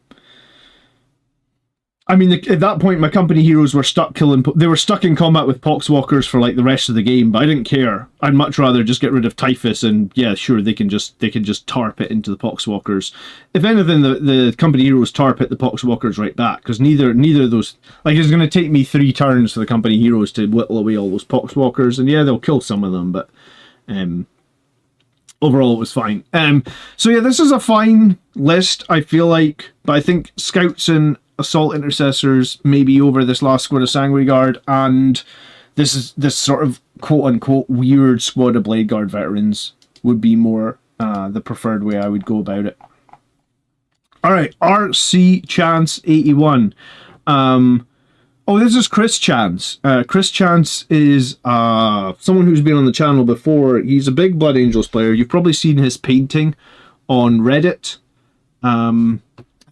I mean, at that point, my Company Heroes were stuck killing... They were stuck in combat with Poxwalkers for, like, the rest of the game, but I didn't care. I'd much rather just get rid of Typhus and, yeah, sure, they can just tarp it into the Poxwalkers. If anything, the Company Heroes tarp it the Poxwalkers right back, because neither of those... Like, it's going to take me 3 turns for the Company Heroes to whittle away all those Poxwalkers, and yeah, they'll kill some of them, but... overall, it was fine. So yeah, this is a fine list, I feel like, but I think Scouts and assault intercessors, maybe over this last squad of Sanguinary Guard, and this sort of quote-unquote weird squad of Blade Guard veterans would be more the preferred way I would go about it. Alright, RC Chance 81. This is Chris Chance. Chris Chance is someone who's been on the channel before. He's a big Blood Angels player. You've probably seen his painting on Reddit. I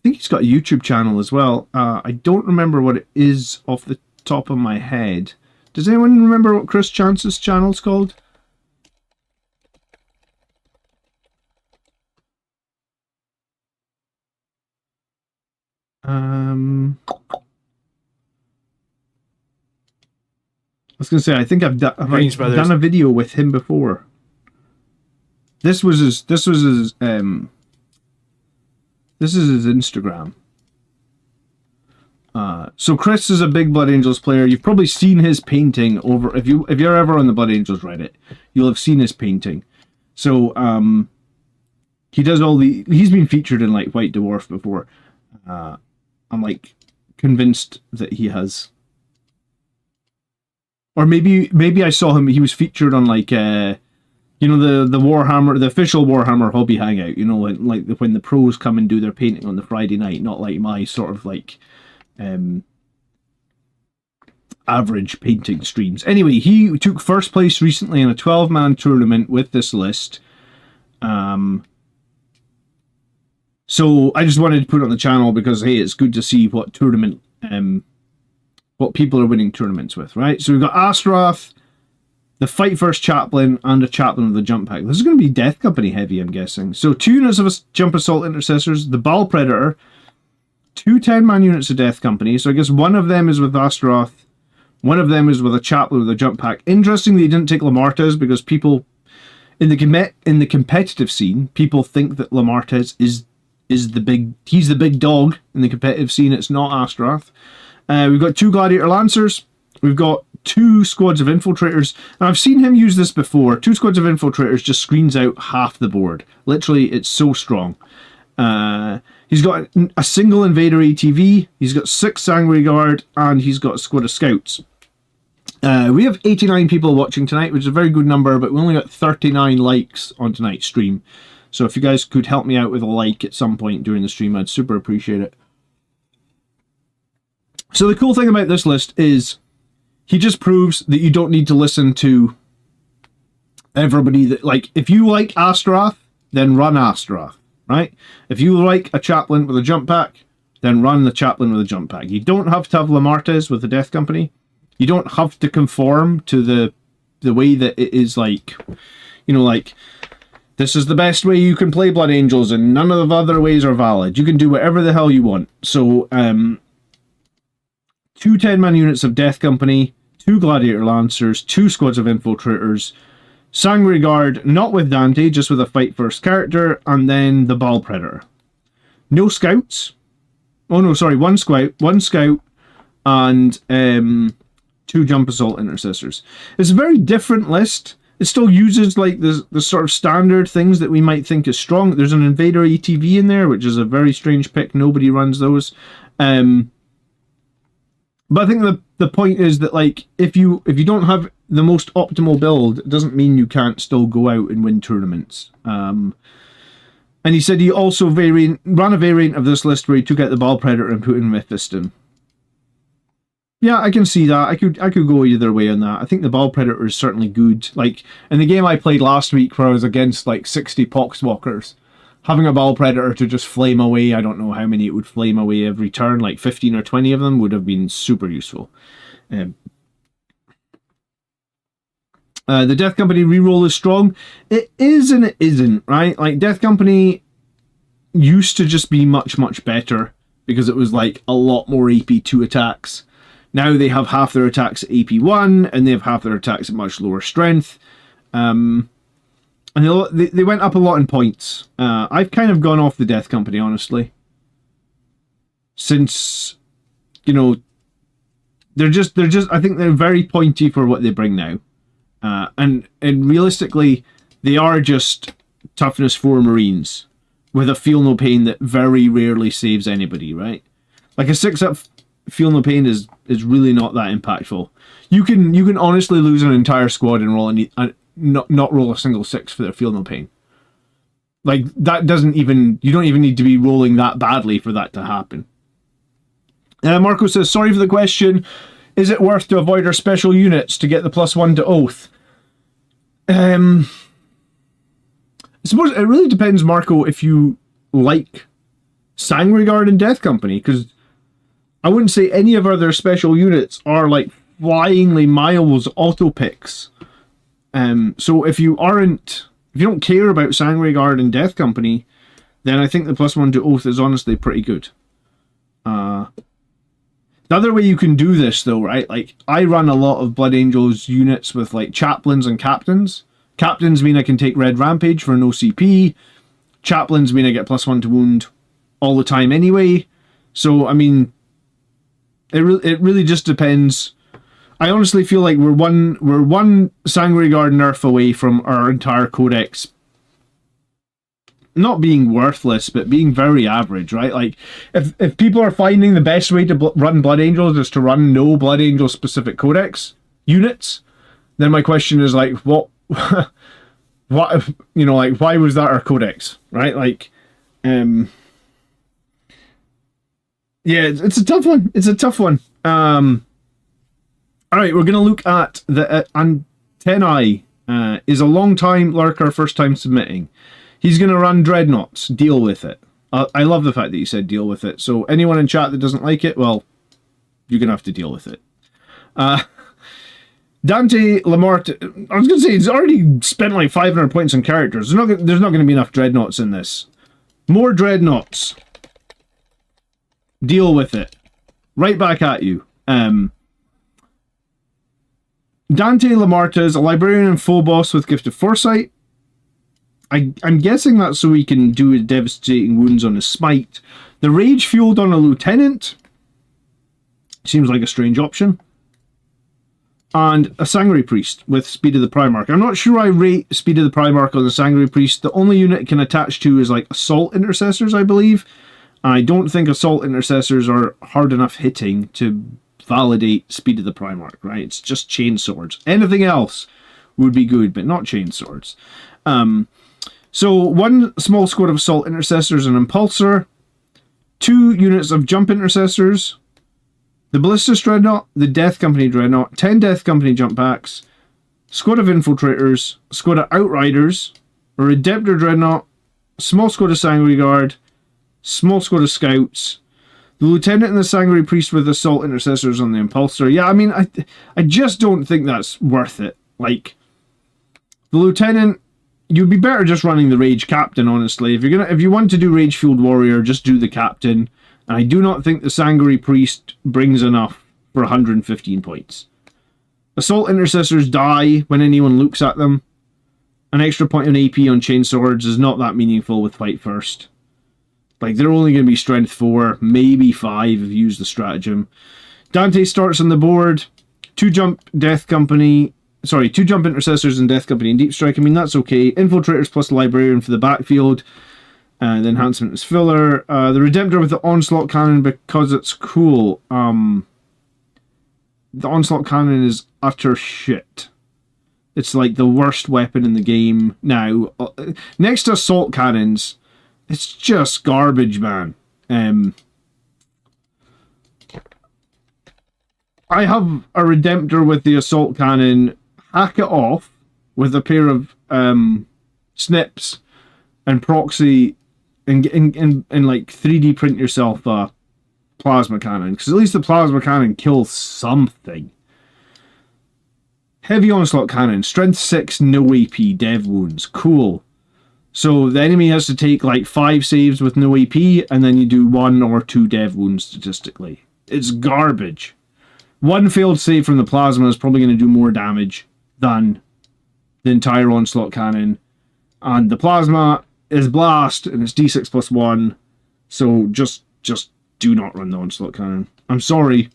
think he's got a YouTube channel as well. I don't remember what it is off the top of my head. Does anyone remember what Chris Chance's channel's called? I was going to say, I think I've done a video with him before. This is his Instagram. So Chris is a big Blood Angels player. You've probably seen his painting over, if you're ever on the Blood Angels Reddit, you'll have seen his painting. So he does he's been featured in like White Dwarf before. I'm like convinced that he has. Or maybe I saw him, he was featured on like the Warhammer, the official Warhammer hobby hangout, like when the pros come and do their painting on the Friday night, not like my sort of like average painting streams. Anyway, he took first place recently in a 12-man tournament with this list. So I just wanted to put it on the channel because, hey, it's good to see what tournament, what people are winning tournaments with, right? So we've got Astaroth, the Fight First Chaplain, and a Chaplain of the Jump Pack. This is going to be Death Company heavy, I'm guessing. So 2 units of Jump Assault Intercessors, the Ball Predator, 2 10-man units of Death Company. So I guess one of them is with Astaroth, one of them is with a Chaplain with a Jump Pack. Interestingly, he didn't take Lamartez because people in the competitive scene, people think that Lamartez is the big dog in the competitive scene. It's not Astaroth. We've got 2 Gladiator Lancers. We've got 2 squads of Infiltrators. And I've seen him use this before. 2 squads of Infiltrators just screens out half the board. Literally, it's so strong. He's got a single Invader ATV. He's got 6 Sanguinary Guard. And he's got a squad of Scouts. We have 89 people watching tonight, which is a very good number. But we only got 39 likes on tonight's stream. So if you guys could help me out with a like at some point during the stream, I'd super appreciate it. So the cool thing about this list is he just proves that you don't need to listen to everybody. That, like, if you like Astaroth, then run Astaroth, right? If you like a Chaplain with a Jump Pack, then run the Chaplain with a Jump Pack. You don't have to have Lamartez with the Death Company. You don't have to conform to the way that it is, like, like, this is the best way you can play Blood Angels and none of the other ways are valid. You can do whatever the hell you want. So, 2 10-man units of Death Company, 2 Gladiator Lancers, 2 squads of Infiltrators, Sanguinary Guard, not with Dante, just with a Fight First character, and then the Ball Predator. No Scouts. Oh no, sorry, 1 Scout, and 2 Jump Assault Intercessors. It's a very different list. It still uses like the sort of standard things that we might think is strong. There's an Invader ATV in there, which is a very strange pick. Nobody runs those. But I think the point is that, like, if you don't have the most optimal build, it doesn't mean you can't still go out and win tournaments. And he said he also ran a variant of this list where he took out the Ball Predator and put in Mephiston. Yeah, I can see that. I could go either way on that. I think the Ball Predator is certainly good. Like, in the game I played last week where I was against like 60 Poxwalkers, having a Ball Predator to just flame away, I don't know how many it would flame away every turn, like 15 or 20 of them would have been super useful. The Death Company reroll is strong. It is and it isn't, right? Like, Death Company used to just be much, much better because it was like a lot more AP2 attacks. Now they have half their attacks at AP1 and they have half their attacks at much lower strength. And they went up a lot in points. I've kind of gone off the Death Company, honestly. Since, they're just I think they're very pointy for what they bring now. And realistically, they are just toughness 4 Marines with a feel no pain that very rarely saves anybody, right? Like a 6-up Feel No Pain is really not that impactful. You can honestly lose an entire squad and not roll a single 6 for their Feel No Pain. Like, that doesn't even... You don't even need to be rolling that badly for that to happen. Marco says, sorry for the question. Is it worth to avoid our special units to get the +1 to Oath? I suppose it really depends, Marco, if you like Sangregard and Death Company, because I wouldn't say any of our other special units are like flyingly miles auto picks. So if you don't care about Sangregard and Death Company, then I think the +1 to Oath is honestly pretty good. The other way you can do this, though, right? Like, I run a lot of Blood Angels units with, like, chaplains and captains. Captains mean I can take Red Rampage for no CP. Chaplains mean I get +1 to wound all the time anyway. So, I mean, it really just depends. I honestly feel like we're one Sangregard nerf away from our entire codex not being worthless, but being very average, right? Like, if people are finding the best way to run Blood Angels is to run no Blood Angel specific codex units, then my question is, like, what, you know, like, why was that our codex, right? Like, yeah, it's a tough one. It's a tough one. All right, we're gonna look at the Antennae. Is a long time lurker, first time submitting. He's going to run Dreadnoughts. Deal with it. I love the fact that you said deal with it. So anyone in chat that doesn't like it, well, you're going to have to deal with it. Dante Lamort, I was going to say, he's already spent like 500 points on characters. There's not going to be enough Dreadnoughts in this. More Dreadnoughts. Deal with it. Right back at you. Dante Lamarta is a librarian and Phobos with Gift of Foresight. I'm guessing that's so he can do devastating wounds on his smite. The rage fueled on a lieutenant seems like a strange option. And a Sangre Priest with Speed of the Primarch. I'm not sure I rate Speed of the Primarch on the Sangre Priest. The only unit it can attach to is like Assault Intercessors, I believe. I don't think Assault Intercessors are hard enough hitting to validate Speed of the Primarch, right? It's just chain swords. Anything else would be good, but not chain swords. So one small squad of Assault Intercessors and Impulsor, 2 units of Jump Intercessors, the Ballistus Dreadnought, the Death Company Dreadnought, 10 Death Company Jump Packs, squad of Infiltrators, squad of Outriders, a Redemptor Dreadnought, small squad of Sangregard, small squad of Scouts, the Lieutenant and the Sangre Priest with Assault Intercessors on the Impulsor. Yeah, I mean, I just don't think that's worth it. Like, the Lieutenant... You'd be better just running the Rage Captain, honestly. If you want to do Rage Fueled Warrior, just do the Captain. And I do not think the Sangre Priest brings enough for 115 points. Assault Intercessors die when anyone looks at them. An extra point on AP on Chain Swords is not that meaningful with Fight First. Like, they're only going to be Strength 4, maybe 5 if you use the stratagem. Dante starts on the board. 2 Jump Death Company... Sorry, 2 Jump Intercessors and Death Company and Deep Strike. I mean, that's okay. Infiltrators plus Librarian for the backfield. The enhancement is filler. The Redemptor with the Onslaught Cannon because it's cool. The Onslaught Cannon is utter shit. It's like the worst weapon in the game now. Next to Assault Cannons, it's just garbage, man. I have a Redemptor with the Assault Cannon. Hack it off with a pair of snips and proxy and like 3D print yourself a plasma cannon, because at least the plasma cannon kills something. Heavy Onslaught Cannon, strength 6, no AP, dev wounds. Cool. So the enemy has to take like 5 saves with no AP, and then you do 1 or 2 dev wounds statistically. It's garbage. 1 failed save from the plasma is probably going to do more damage than the entire Onslaught Cannon. And the plasma is blast, and it's D6 plus 1. So just do not run the Onslaught Cannon. I'm sorry.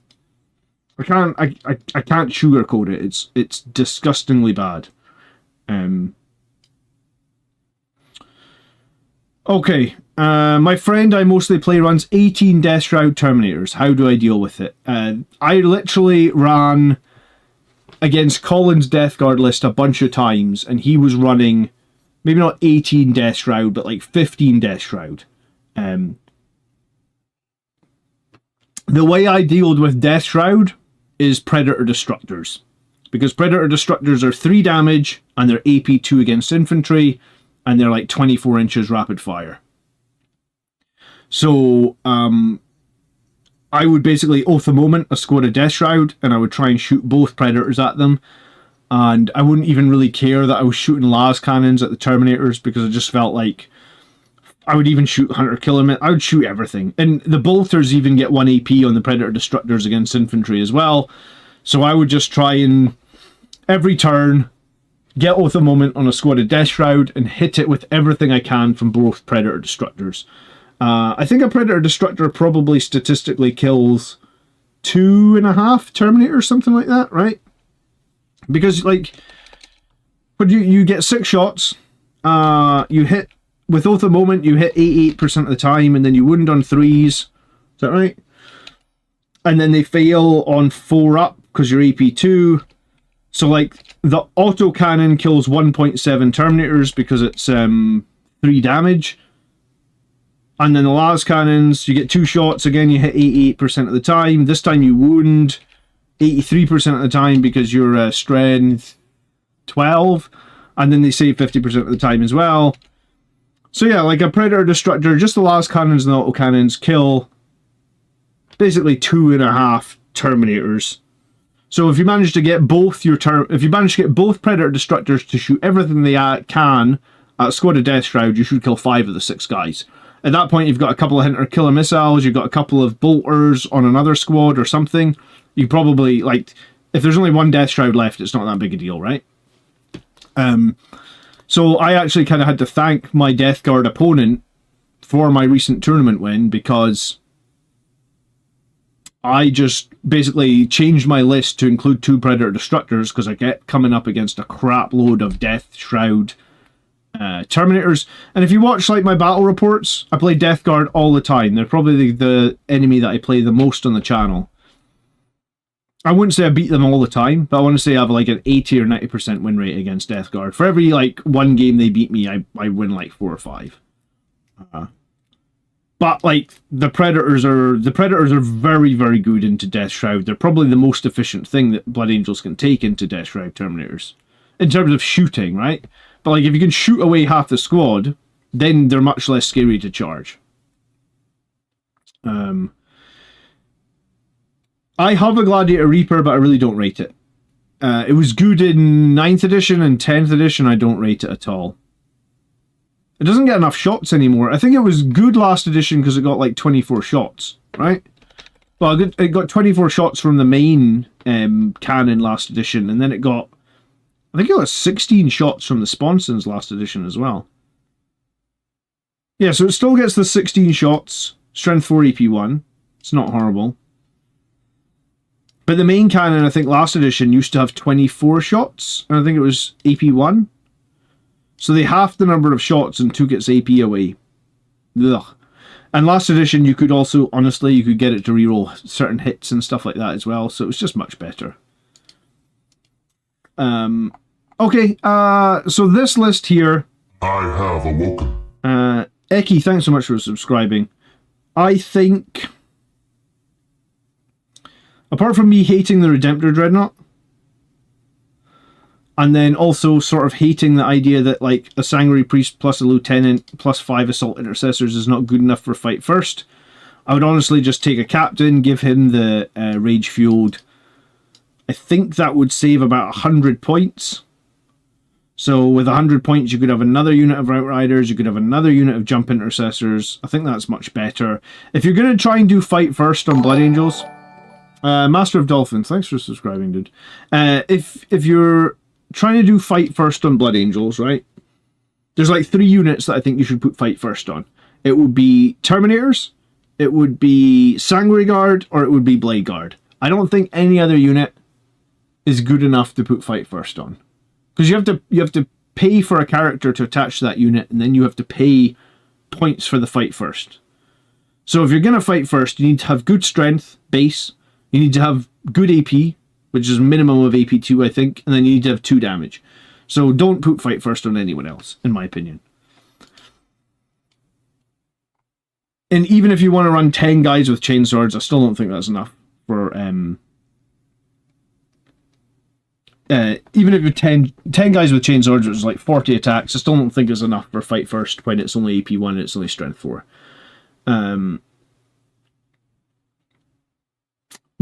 I can't sugarcoat it. It's disgustingly bad. Okay, my friend I mostly play runs 18 Death Shroud Terminators. How do I deal with it? I literally ran against Colin's Death Guard list a bunch of times, and he was running maybe not 18 Death Shroud, but like 15 Death Shroud. The way I dealt with Death Shroud is Predator Destructors. Because Predator Destructors are 3 damage, and they're AP 2 against infantry, and they're like 24 inches rapid fire. So, I would basically oath a moment a squad of Death Shroud, and I would try and shoot both Predators at them. And I wouldn't even really care that I was shooting las cannons at the Terminators, because I just felt like I would even shoot Hunter Killer. I would shoot everything. And the Bolters even get 1 AP on the Predator Destructors against infantry as well. So I would just try and, every turn, get oath a moment on a squad of Death Shroud and hit it with everything I can from both Predator Destructors. I think a Predator Destructor probably statistically kills 2.5 Terminators, something like that, right? Because, like, when you get 6 shots, you hit, with Oath of Moment, you hit 88% of the time, and then you wound on 3s. Is that right? And then they fail on 4 up, because you're AP 2. So, like, the auto cannon kills 1.7 Terminators, because it's 3 damage. And then the las cannons, you get 2 shots, again you hit 88% of the time. This time you wound 83% of the time, because you're strength 12. And then they save 50% of the time as well. So yeah, like a Predator Destructor, just the las cannons and the auto cannons kill basically 2.5 Terminators. So if you manage to get both Predator Destructors to shoot everything they can at a squad of Death Shroud, you should kill 5 of the 6 guys. At that point, you've got a couple of Hunter Killer missiles, you've got a couple of Bolters on another squad or something. You probably, like, if there's only 1 Death Shroud left, it's not that big a deal, right? So I actually kind of had to thank my Death Guard opponent for my recent tournament win, because I just basically changed my list to include 2 Predator Destructors, because I get coming up against a crap load of Death Shroud Terminators. And if you watch like my battle reports, I play Death Guard all the time. They're probably the enemy that I play the most on the channel. I wouldn't say I beat them all the time, but I want to say I have like an 80 or 90% win rate against Death Guard. For every like 1 game they beat me, I win like 4 or 5. But like the Predators are very, very good into Death Shroud. They're probably the most efficient thing that Blood Angels can take into Death Shroud Terminators in terms of shooting, right? But like if you can shoot away half the squad, then they're much less scary to charge. I have a Gladiator Reaper, but I really don't rate it. It was good in 9th edition and 10th edition. I don't rate it at all. It doesn't get enough shots anymore. I think it was good last edition because it got like 24 shots, right? Well, it got 24 shots from the main cannon last edition, and then I think it got 16 shots from the sponsons last edition as well. Yeah, so it still gets the 16 shots, strength 4 EP1. It's not horrible. But the main cannon, I think last edition used to have 24 shots, and I think it was AP1. So they halved the number of shots and took its AP away. Ugh. And last edition, you could also, honestly, you could get it to reroll certain hits and stuff like that as well, so it was just much better. Okay, so this list here... I have awoken. Eki, thanks so much for subscribing. I think... apart from me hating the Redemptor Dreadnought, and then also sort of hating the idea that like a Sanguinary Priest plus a Lieutenant plus 5 Assault Intercessors is not good enough for Fight First, I would honestly just take a Captain, give him the Rage Fueled. I think that would save about 100 points. So with 100 points you could have another unit of Outriders, you could have another unit of Jump Intercessors. I think that's much better. If you're going to try and do Fight First on Blood Angels... Master of Dolphins, thanks for subscribing, dude. If you're trying to do Fight First on Blood Angels, right? There's like 3 units that I think you should put Fight First on. It would be Terminators, it would be Sanguinary Guard, or it would be Blade Guard. I don't think any other unit is good enough to put Fight First on. Because you have to pay for a character to attach to that unit, and then you have to pay points for the fight first. So if you're going to fight first, you need to have good strength, base. You need to have good AP, which is a minimum of AP2, I think. And then you need to have 2 damage. So don't put fight first on anyone else, in my opinion. And even if you want to run 10 guys with chainswords, I still don't think that's enough for... even if you're 10 guys with chainswords, which is like 40 attacks, I still don't think it's enough for fight first when it's only AP1 and it's only strength 4.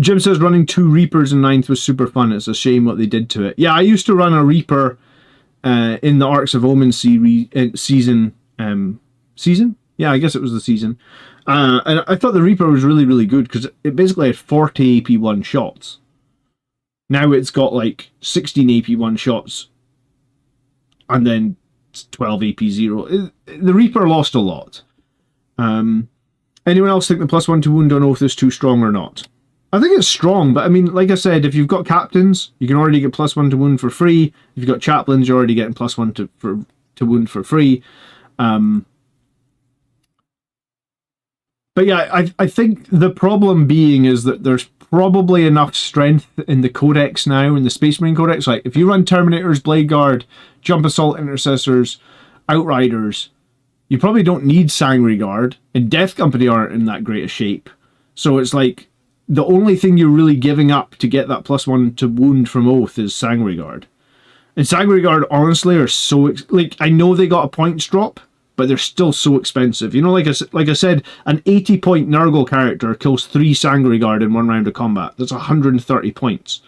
Jim says running 2 Reapers in 9th was super fun. It's a shame what they did to it. Yeah, I used to run a Reaper in the Arcs of Omen season. Season? Yeah, I guess it was the season. And I thought the Reaper was really, really good because it basically had 40 AP1 shots. Now it's got like 16 AP1 shots and then 12 AP0. The Reaper lost a lot. Anyone else think the +1 to wound on Oath is too strong or not? I think it's strong, but I mean, like I said, if you've got captains, you can already get +1 to wound for free. If you've got chaplains, you're already getting +1 to wound for free. But yeah, I think the problem being is that there's probably enough strength in the Codex now, in the Space Marine Codex. Like, if you run Terminators, Blade Guard, Jump Assault Intercessors, Outriders, you probably don't need Sangry Guard, and Death Company aren't in that great a shape. So it's like, the only thing you're really giving up to get that +1 to wound from Oath is Sangry Guard. And Sangry Guard, honestly, are so... like, I know they got a points drop, but they're still so expensive. You know, like I said, an 80-point Nurgle character kills 3 Sangry Guard in 1 round of combat. That's 130 points.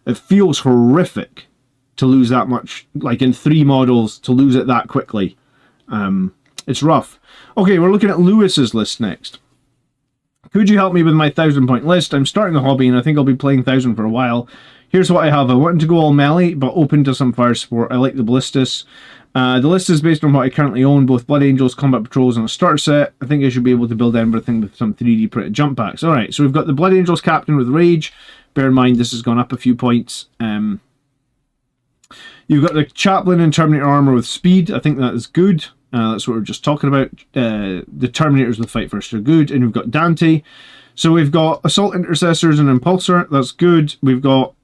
It feels horrific to lose that much, like in 3 models, to lose it that quickly. It's rough. Okay, we're looking at Lewis's list next. Could you help me with my 1,000-point list? I'm starting the hobby and I think I'll be playing 1,000 for a while. Here's what I have. I wanted to go all melee, but open to some fire support. I like the Ballistas. The list is based on what I currently own, both Blood Angels, Combat Patrols, and a starter set. I think I should be able to build everything with some 3D printed jump packs. Alright, so we've got the Blood Angels Captain with Rage. Bear in mind, this has gone up a few points. You've got the Chaplain and Terminator Armor with Speed. I think that is good. That's what we we're just talking about. The Terminators with Fight First are good. And we've got Dante. So we've got Assault Intercessors and Impulsor. That's good. We've got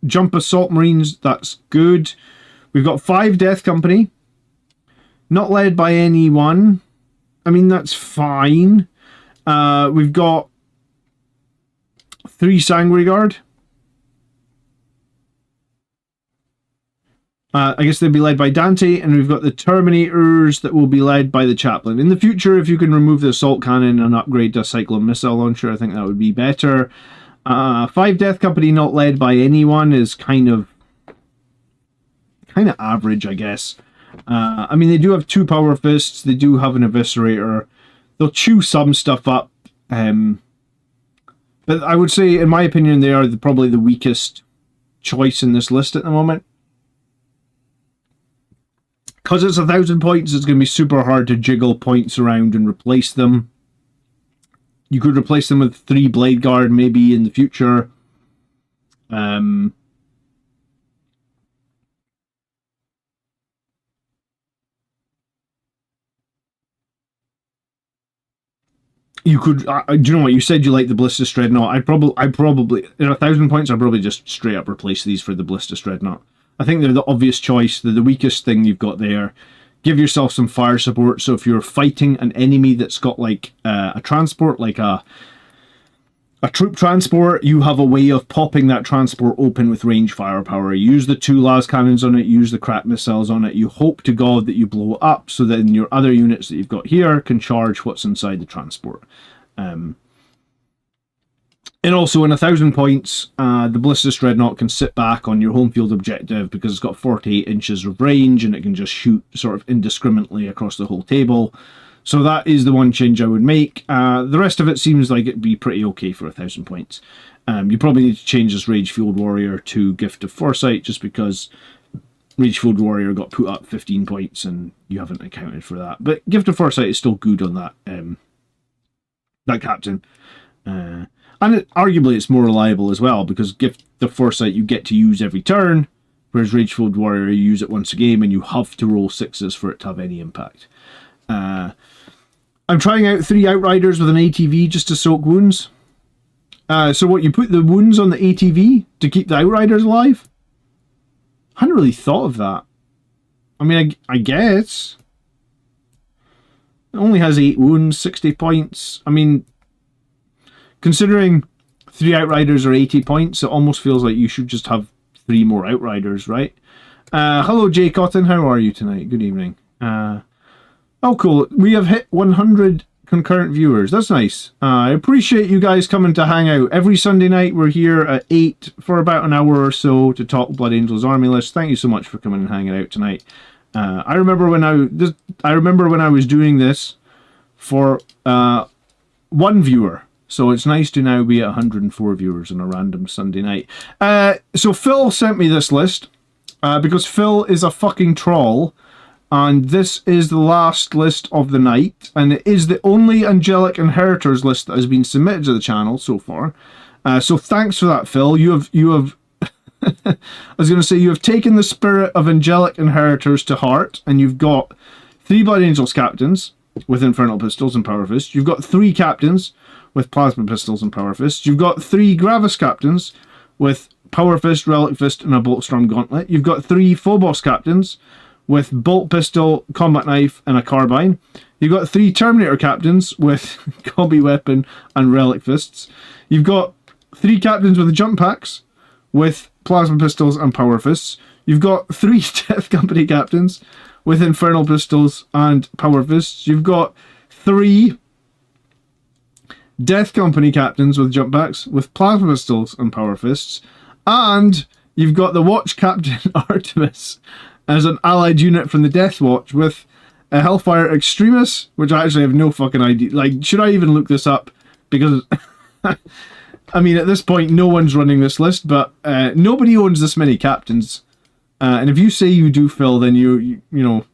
Jump Assault Marines. That's good. We've got 5 Death Company. Not led by anyone. I mean, that's fine. We've got 3 Sangry Guard. I guess they'll be led by Dante, and we've got the Terminators that will be led by the Chaplain. In the future, if you can remove the Assault Cannon and upgrade to a Cyclone Missile Launcher, I think that would be better. 5 Death Company not led by anyone is kind of average, I guess. I mean, they do have 2 Power Fists, they do have an Eviscerator. They'll chew some stuff up. But I would say, in my opinion, they are probably the weakest choice in this list at the moment. Because it's 1,000 points, it's going to be super hard to jiggle points around and replace them. You could replace them with 3 Blade Guard maybe in the future. You could, do you know what, you said you like the Ballistas Dreadnought. I'd probably, in 1,000 points, I'd probably just straight up replace these for the Ballistas Dreadnought. I think they're the obvious choice. They're the weakest thing you've got there. Give yourself some fire support. So if you're fighting an enemy that's got like a transport, like a troop transport, you have a way of popping that transport open with range firepower. Use the 2 las cannons on it, use the crack missiles on it. You hope to God that you blow it up so that your other units that you've got here can charge what's inside the transport. And also in 1,000 points, the Ballistas Dreadnought can sit back on your home field objective because it's got 48 inches of range and it can just shoot sort of indiscriminately across the whole table. So that is the one change I would make. The rest of it seems like it'd be pretty okay for 1,000 points. You probably need to change this Rage Fueled Warrior to Gift of Foresight just because Rage Fueled Warrior got put up 15 points and you haven't accounted for that. But Gift of Foresight is still good on that captain. And arguably it's more reliable as well, because Gift of Foresight you get to use every turn, whereas Rage Fueled Warrior you use it once a game and you have to roll 6s for it to have any impact. I'm trying out 3 Outriders with an ATV just to soak wounds. So what, you put the wounds on the ATV to keep the Outriders alive? I hadn't really thought of that. I mean, I guess. It only has 8 wounds, 60 points. I mean, considering 3 Outriders are 80 points, it almost feels like you should just have 3 more Outriders, right? Hello, Jay Cotton. How are you tonight? Good evening. Oh, cool. We have hit 100 concurrent viewers. That's nice. I appreciate you guys coming to hang out. Every Sunday night we're here at 8 for about an hour or so to talk Blood Angels Army List. Thank you so much for coming and hanging out tonight. I remember when I was doing this for 1 viewer. So it's nice to now be at 104 viewers on a random Sunday night. So Phil sent me this list because Phil is a fucking troll. And this is the last list of the night, and it is the only Angelic inheritors list that has been submitted to the channel so far. So thanks for that, Phil. You have I was going to say, you have taken the spirit of Angelic inheritors to heart, and you've got 3 Blood Angels captains with Infernal Pistols and Power Fists. You've got 3 captains with Plasma Pistols and Power Fists. You've got 3 Gravis captains with Power Fist, Relic Fist, and a Boltstorm Gauntlet. You've got 3 Phobos captains with Bolt Pistol, Combat Knife, and a Carbine. You've got 3 Terminator captains with Combi Weapon and Relic Fists. You've got 3 captains with Jump Packs with Plasma Pistols and Power Fists. You've got 3 Death Company captains with Infernal Pistols and Power Fists. You've got 3 Death Company captains with Jump Packs with Plasma Pistols and Power Fists. And you've got the Watch Captain Artemis as an allied unit from the Death Watch with a Hellfire Extremis, which I actually have no fucking idea. Like, should I even look this up? Because, I mean, at this point, no one's running this list, but nobody owns this many captains. And if you say you do, Phil, then you know,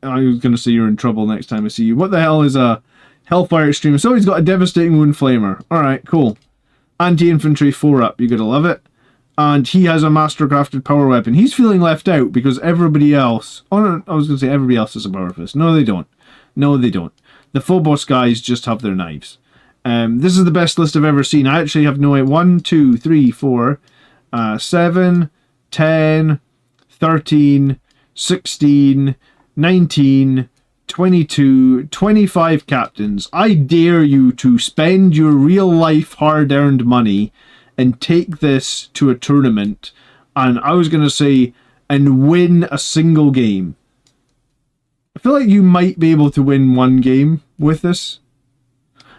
I was going to say you're in trouble next time I see you. What the hell is a Hellfire Extremis? Oh, he's got a Devastating Wound Flamer. Alright, cool. Anti-infantry 4-up, you gotta love it. And he has a master-crafted power weapon. He's feeling left out because everybody else... Oh, no, I was going to say everybody else has a power fist. No, they don't. No, they don't. The Phobos guys just have their knives. This is the best list I've ever seen. I actually have no idea. 1, 2, 3, 4, 7, 10, 13, 16, 19, 22, 25 captains. I dare you to spend your real-life hard-earned money and take this to a tournament, and I was going to say, and win a single game. I feel like you might be able to win 1 game with this.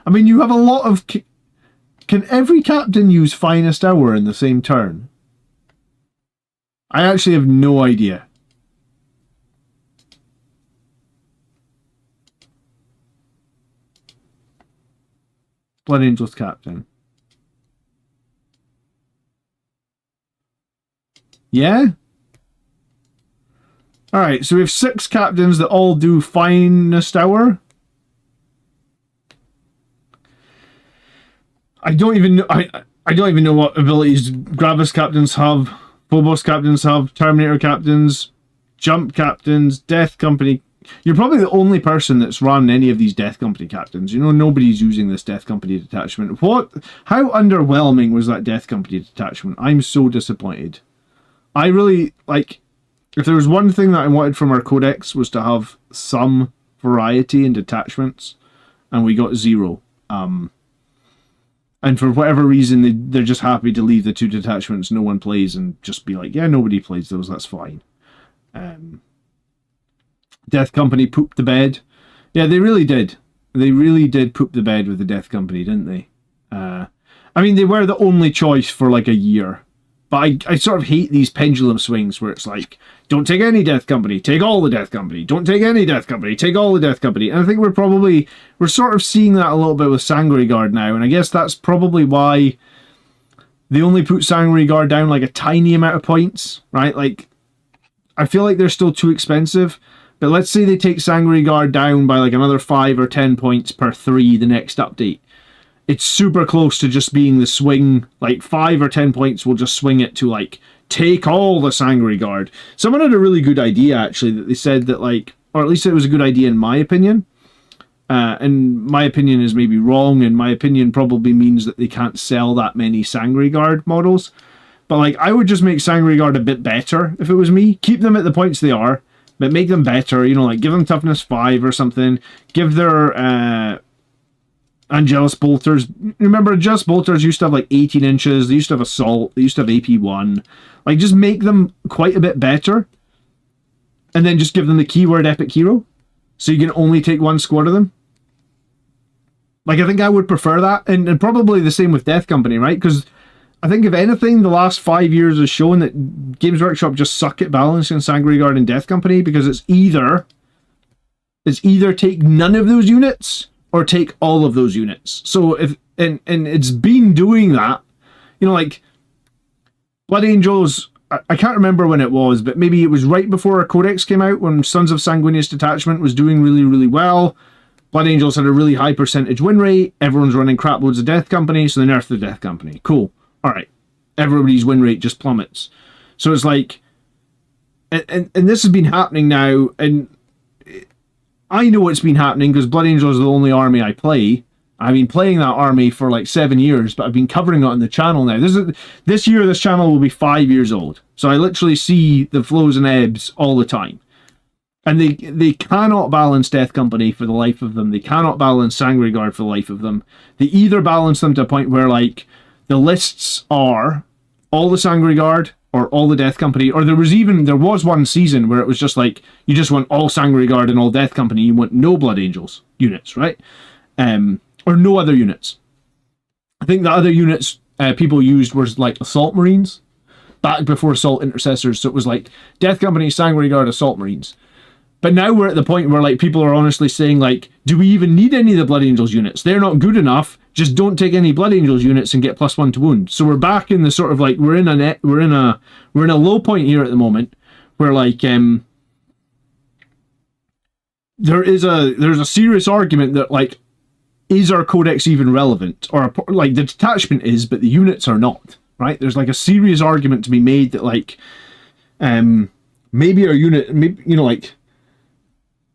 I mean, you have a lot of... Can every captain use Finest Hour in the same turn? I actually have no idea. Blood Angels captain. Yeah? Alright, so we have 6 captains that all do Finest Hour. I don't even know I don't even know what abilities Gravis captains have, Phobos captains have, Terminator captains, Jump captains, Death Company. You're probably the only person that's run any of these Death Company captains. You know, nobody's using this Death Company detachment. How underwhelming was that Death Company detachment? I'm so disappointed. I really, like, if there was one thing that I wanted from our codex was to have some variety in detachments, and we got 0. And for whatever reason, they're just happy to leave the 2 detachments no one plays and just be like, yeah, nobody plays those, that's fine. Death Company pooped the bed. Yeah, they really did. They really did poop the bed with the Death Company, didn't they? I mean, they were the only choice for like a year. But I sort of hate these pendulum swings where it's like, don't take any Death Company, take all the Death Company. Don't take any Death Company, take all the Death Company. And I think we're sort of seeing that a little bit with Sangre Guard now. And I guess that's probably why they only put Sangre Guard down like a tiny amount of points, right? Like, I feel like they're still too expensive. But let's say they take Sangre Guard down by like another 5 or 10 points per 3 the next update. It's super close to just being the swing, like 5 or 10 points will just swing it to like, take all the Sangre Guard. Someone had a really good idea actually, that they said that like, or at least it was a good idea in my opinion, and my opinion is maybe wrong, and my opinion probably means that they can't sell that many Sangreguard models. But like, I would just make Sangreguard a bit better if it was me. Keep them at the points they are, but make them better. You know, like give them toughness 5 or something. Give their Angelus bolters. Remember, Angelus bolters used to have like 18 inches. They used to have assault. They used to have AP1. Like, just make them quite a bit better, and then just give them the keyword epic hero, so you can only take 1 squad of them. Like, I think I would prefer that, and probably the same with Death Company, right? Because I think, if anything, the last 5 years has shown that Games Workshop just suck at balancing Sangreguard and Death Company, because it's either take none of those units or take all of those units. So if and it's been doing that, you know, like Blood Angels. I can't remember when it was, but maybe it was right before our Codex came out, when Sons of Sanguinius Detachment was doing really, really well. Blood Angels had a really high percentage win rate. Everyone's running crap loads of Death Company, so they nerfed the Death Company. Cool. All right. Everybody's win rate just plummets. So it's like, and this has been happening now, and I know it's been happening because Blood Angels is the only army I play. I've been playing that army for like 7 years, but I've been covering it on the channel now. This year, this channel will be 5 years old. So I literally see the flows and ebbs all the time. And they cannot balance Death Company for the life of them. They cannot balance Sangreguard for the life of them. They either balance them to a point where, like, the lists are all the Sangreguard or all the Death Company. Or there was one season where it was just like, you just want all Sangreguard and all Death Company. You want no Blood Angels units, right? Or no other units. I think the other units people used was like Assault Marines, back before Assault Intercessors. So it was like Death Company, Sangreguard, Assault Marines. But now we're at the point where like people are honestly saying, like, do we even need any of the Blood Angels units? They're not good enough. Just don't take any Blood Angels units and get +1 to wound. So we're back in the sort of like we're in a low point here at the moment where like there's a serious argument that like, is our codex even relevant? Or like the detachment is, but the units are not, right? There's like a serious argument to be made that like maybe our unit, maybe, you know, like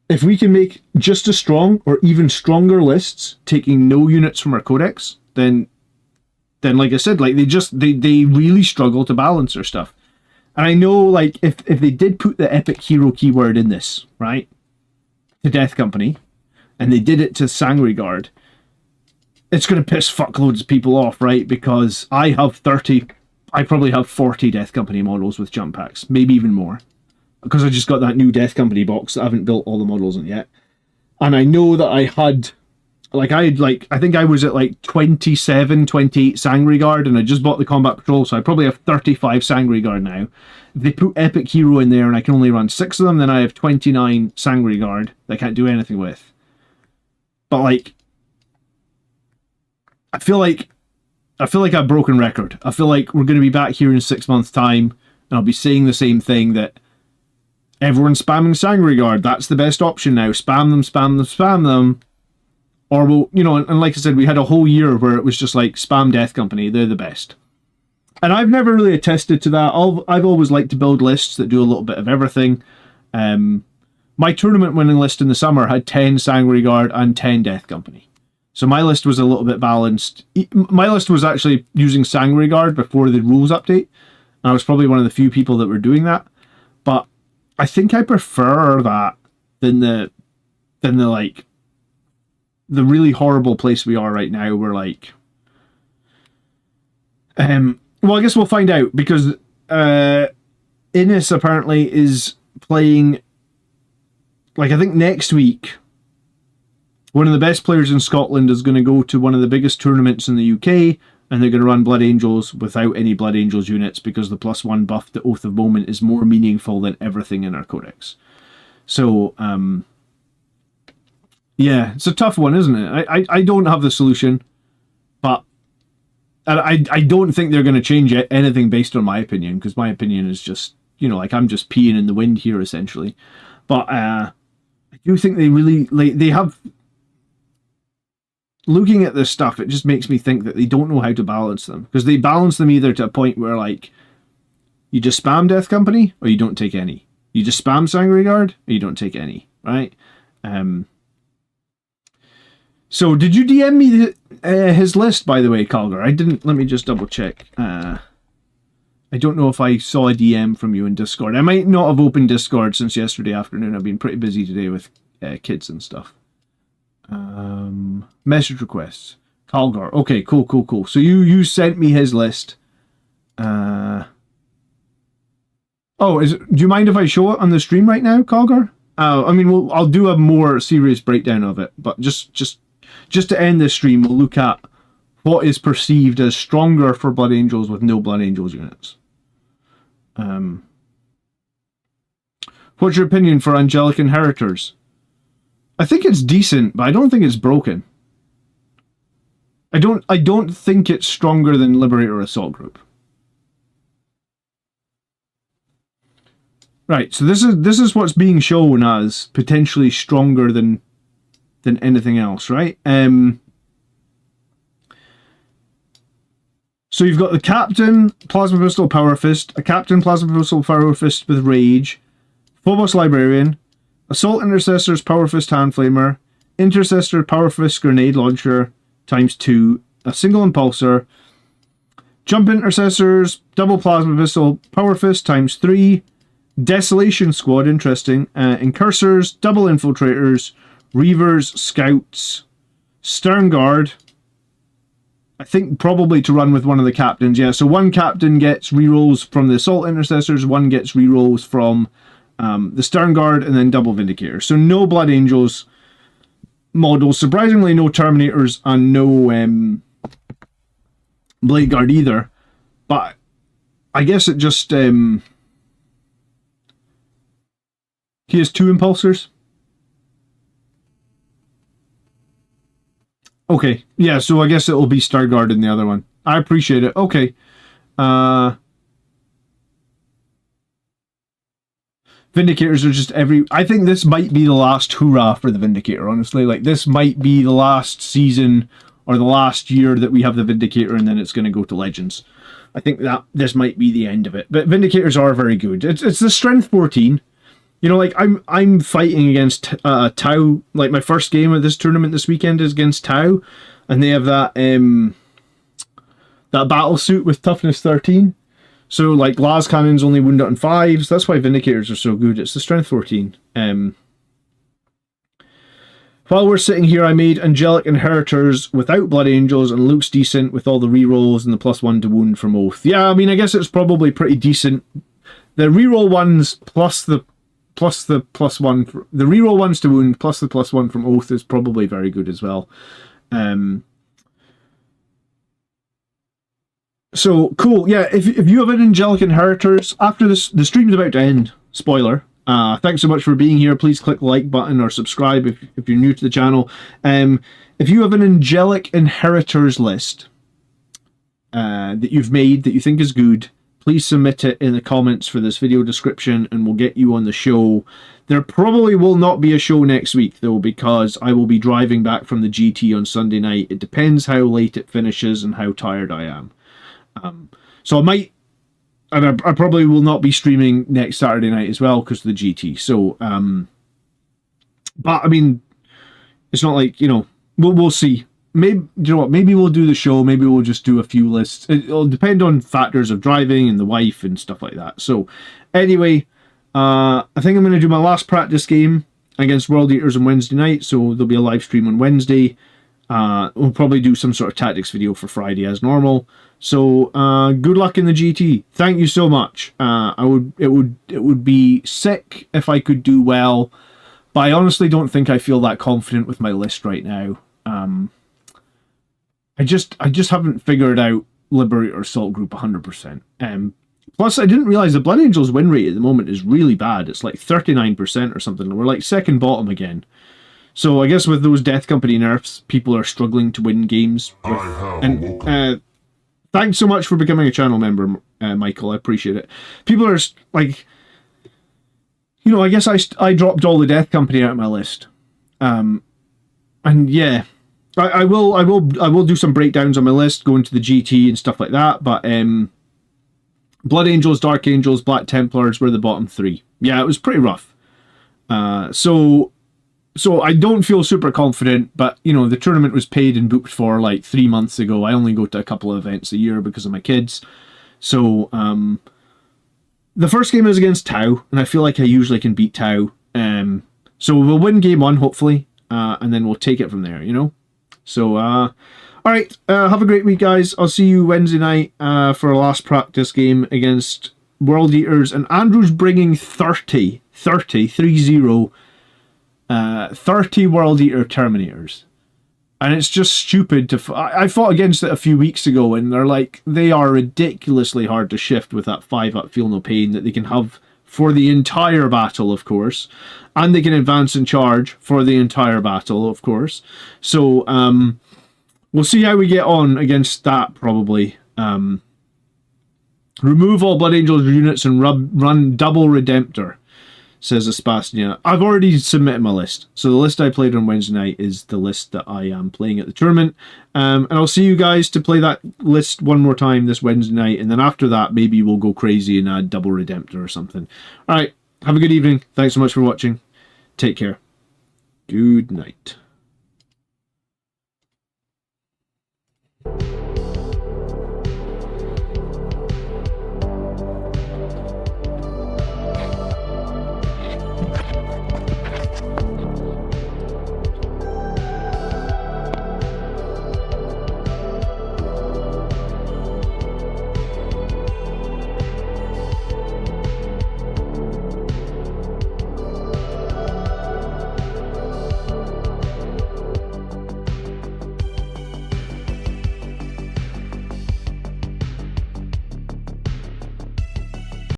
if we can make just as strong or even stronger lists taking no units from our codex, then like I said, like they really struggle to balance their stuff. And I know like if they did put the epic hero keyword in this, right, to Death Company, and they did it to Sangreguard, it's going to piss fuckloads of people off, right? Because I probably have 40 Death Company models with jump packs, maybe even more. Because I just got that new Death Company box that I haven't built all the models in yet. And I know that I think I was at like 27, 28 Sangreguard, and I just bought the Combat Patrol, so I probably have 35 Sangreguard now. If they put Epic Hero in there and I can only run 6 of them, then I have 29 Sangreguard that I can't do anything with. But like, I feel like I've broken record. I feel like we're going to be back here in 6 months' time, and I'll be saying the same thing, that everyone's spamming Sangreguard. That's the best option now. Spam them, spam them, spam them. Or we'll, you know, and like I said, we had a whole year where it was just like spam Death Company. They're the best. And I've never really attested to that. I've always liked to build lists that do a little bit of everything. My tournament winning list in the summer had 10 Sangreguard and 10 Death Company. So my list was a little bit balanced. My list was actually using Sangreguard before the rules update. And I was probably one of the few people that were doing that. But I think I prefer that than the like the really horrible place we are right now. We're like, well, I guess we'll find out, because Innis apparently is playing, like, I think next week, one of the best players in Scotland is going to go to one of the biggest tournaments in the UK, and they're going to run Blood Angels without any Blood Angels units, because the +1 buff to Oath of Moment is more meaningful than everything in our codex. So, yeah, it's a tough one, isn't it? I don't have the solution, but I don't think they're going to change anything based on my opinion, because my opinion is just, you know, like, I'm just peeing in the wind here, essentially. But I do think they really, like, they have... Looking at this stuff, it just makes me think that they don't know how to balance them. Because they balance them either to a point where, like, you just spam Death Company, or you don't take any. You just spam Sangreguard, or you don't take any, right? So, did you DM me his list, by the way, Calgar? I didn't. Let me just double check. I don't know if I saw a DM from you in Discord. I might not have opened Discord since yesterday afternoon. I've been pretty busy today with kids and stuff. Message requests. Calgar. Okay, cool. So you sent me his list. Do you mind if I show it on the stream right now, Calgar? I mean, I'll do a more serious breakdown of it, but just to end this stream, we'll look at what is perceived as stronger for Blood Angels with no Blood Angels units. What's your opinion for Angelic Inheritors? I think it's decent, but I don't think it's broken. I don't think it's stronger than Liberator Assault Group. Right, so this is what's being shown as potentially stronger than anything else, right? So you've got the Captain Plasma Pistol Power Fist, a Captain Plasma Pistol Power Fist with Rage, Phobos Librarian, Assault Intercessor's Power Fist Hand Flamer, Intercessor Power Fist Grenade Launcher ×2, a single Impulsor, Jump Intercessors Double Plasma Pistol Power Fist ×3, Desolation Squad, interesting, Incursors, Double Infiltrators, Reavers, Scouts, Stern Guard, I think probably to run with one of the captains, yeah. So one captain gets rerolls from the Assault Intercessors, one gets rerolls from the Stern Guard, and then double Vindicators. So no Blood Angels models, surprisingly no Terminators, and no Blade Guard either. But I guess it just... he has 2 Impulsors. Okay, yeah, so I guess it'll be Starguard in the other one. I appreciate it. Okay. Vindicators are just I think this might be the last hurrah for the Vindicator, honestly. Like, this might be the last season or the last year that we have the Vindicator, and then it's going to go to Legends. I think that this might be the end of it. But Vindicators are very good. It's the Strength 14. You know, like, I'm fighting against Tau. Like, my first game of this tournament this weekend is against Tau, and they have that battle suit with toughness 13. So, like, Las Cannons only wound out in 5s. That's why Vindicators are so good. It's the Strength 14. While we're sitting here, I made Angelic Inheritors without Blood Angels, and looks decent with all the rerolls and the +1 to wound from Oath. Yeah, I mean, I guess it's probably pretty decent. The reroll ones plus the +1, the reroll ones to wound plus the +1 from Oath is probably very good as well. So cool, yeah. If you have an Angelic Inheritors after this, the stream's about to end. Spoiler. Thanks so much for being here. Please click the like button or subscribe if you're new to the channel. If you have an Angelic Inheritors list that you've made that you think is good, please submit it in the comments for this video description and we'll get you on the show. There probably will not be a show next week though, because I will be driving back from the GT on Sunday night. It depends how late it finishes and how tired I am. So I might, and I probably will not be streaming next Saturday night as well because of the GT. So, but I mean, it's not like, you know, we'll see. Maybe, you know what, maybe we'll do the show, maybe we'll just do a few lists. It'll depend on factors of driving and the wife and stuff like that. So anyway, I think I'm going to do my last practice game against World Eaters on Wednesday night, so there'll be a live stream on Wednesday. We'll probably do some sort of tactics video for Friday as normal. So good luck in the GT. Thank you so much. It would be sick if I could do well, but I honestly don't think I feel that confident with my list right now. I just haven't figured out Liberator Assault Group 100%. Plus, I didn't realize the Blood Angels win rate at the moment is really bad. It's like 39% or something. We're like second bottom again. So I guess with those Death Company nerfs, people are struggling to win games. Thanks so much for becoming a channel member, Michael. I appreciate it. People are like, you know, I guess I dropped all the Death Company out of my list. And yeah. I will do some breakdowns on my list, go into the GT and stuff like that, but Blood Angels, Dark Angels, Black Templars were the bottom 3. Yeah, it was pretty rough. So So I don't feel super confident, but you know, the tournament was paid and booked for like 3 months ago. I only go to a couple of events a year because of my kids. So the first game is against Tau, and I feel like I usually can beat Tau. So we'll win game 1 hopefully, and then we'll take it from there, you know. So all right, have a great week, guys. I'll see you Wednesday night for our last practice game against World Eaters, and Andrew's bringing 30 World Eater Terminators, and it's just stupid to I fought against it a few weeks ago, and they are ridiculously hard to shift with that 5-up feel no pain that they can have for the entire battle, of course, and they can advance and charge for the entire battle, of course. So we'll see how we get on against that, probably. Remove all Blood Angels units and run double Redemptor, says Aspasia. I've already submitted my list. So the list I played on Wednesday night is the list that I am playing at the tournament. And I'll see you guys to play that list one more time this Wednesday night. And then after that, maybe we'll go crazy and add double Redemptor or something. All right. Have a good evening. Thanks so much for watching. Take care. Good night.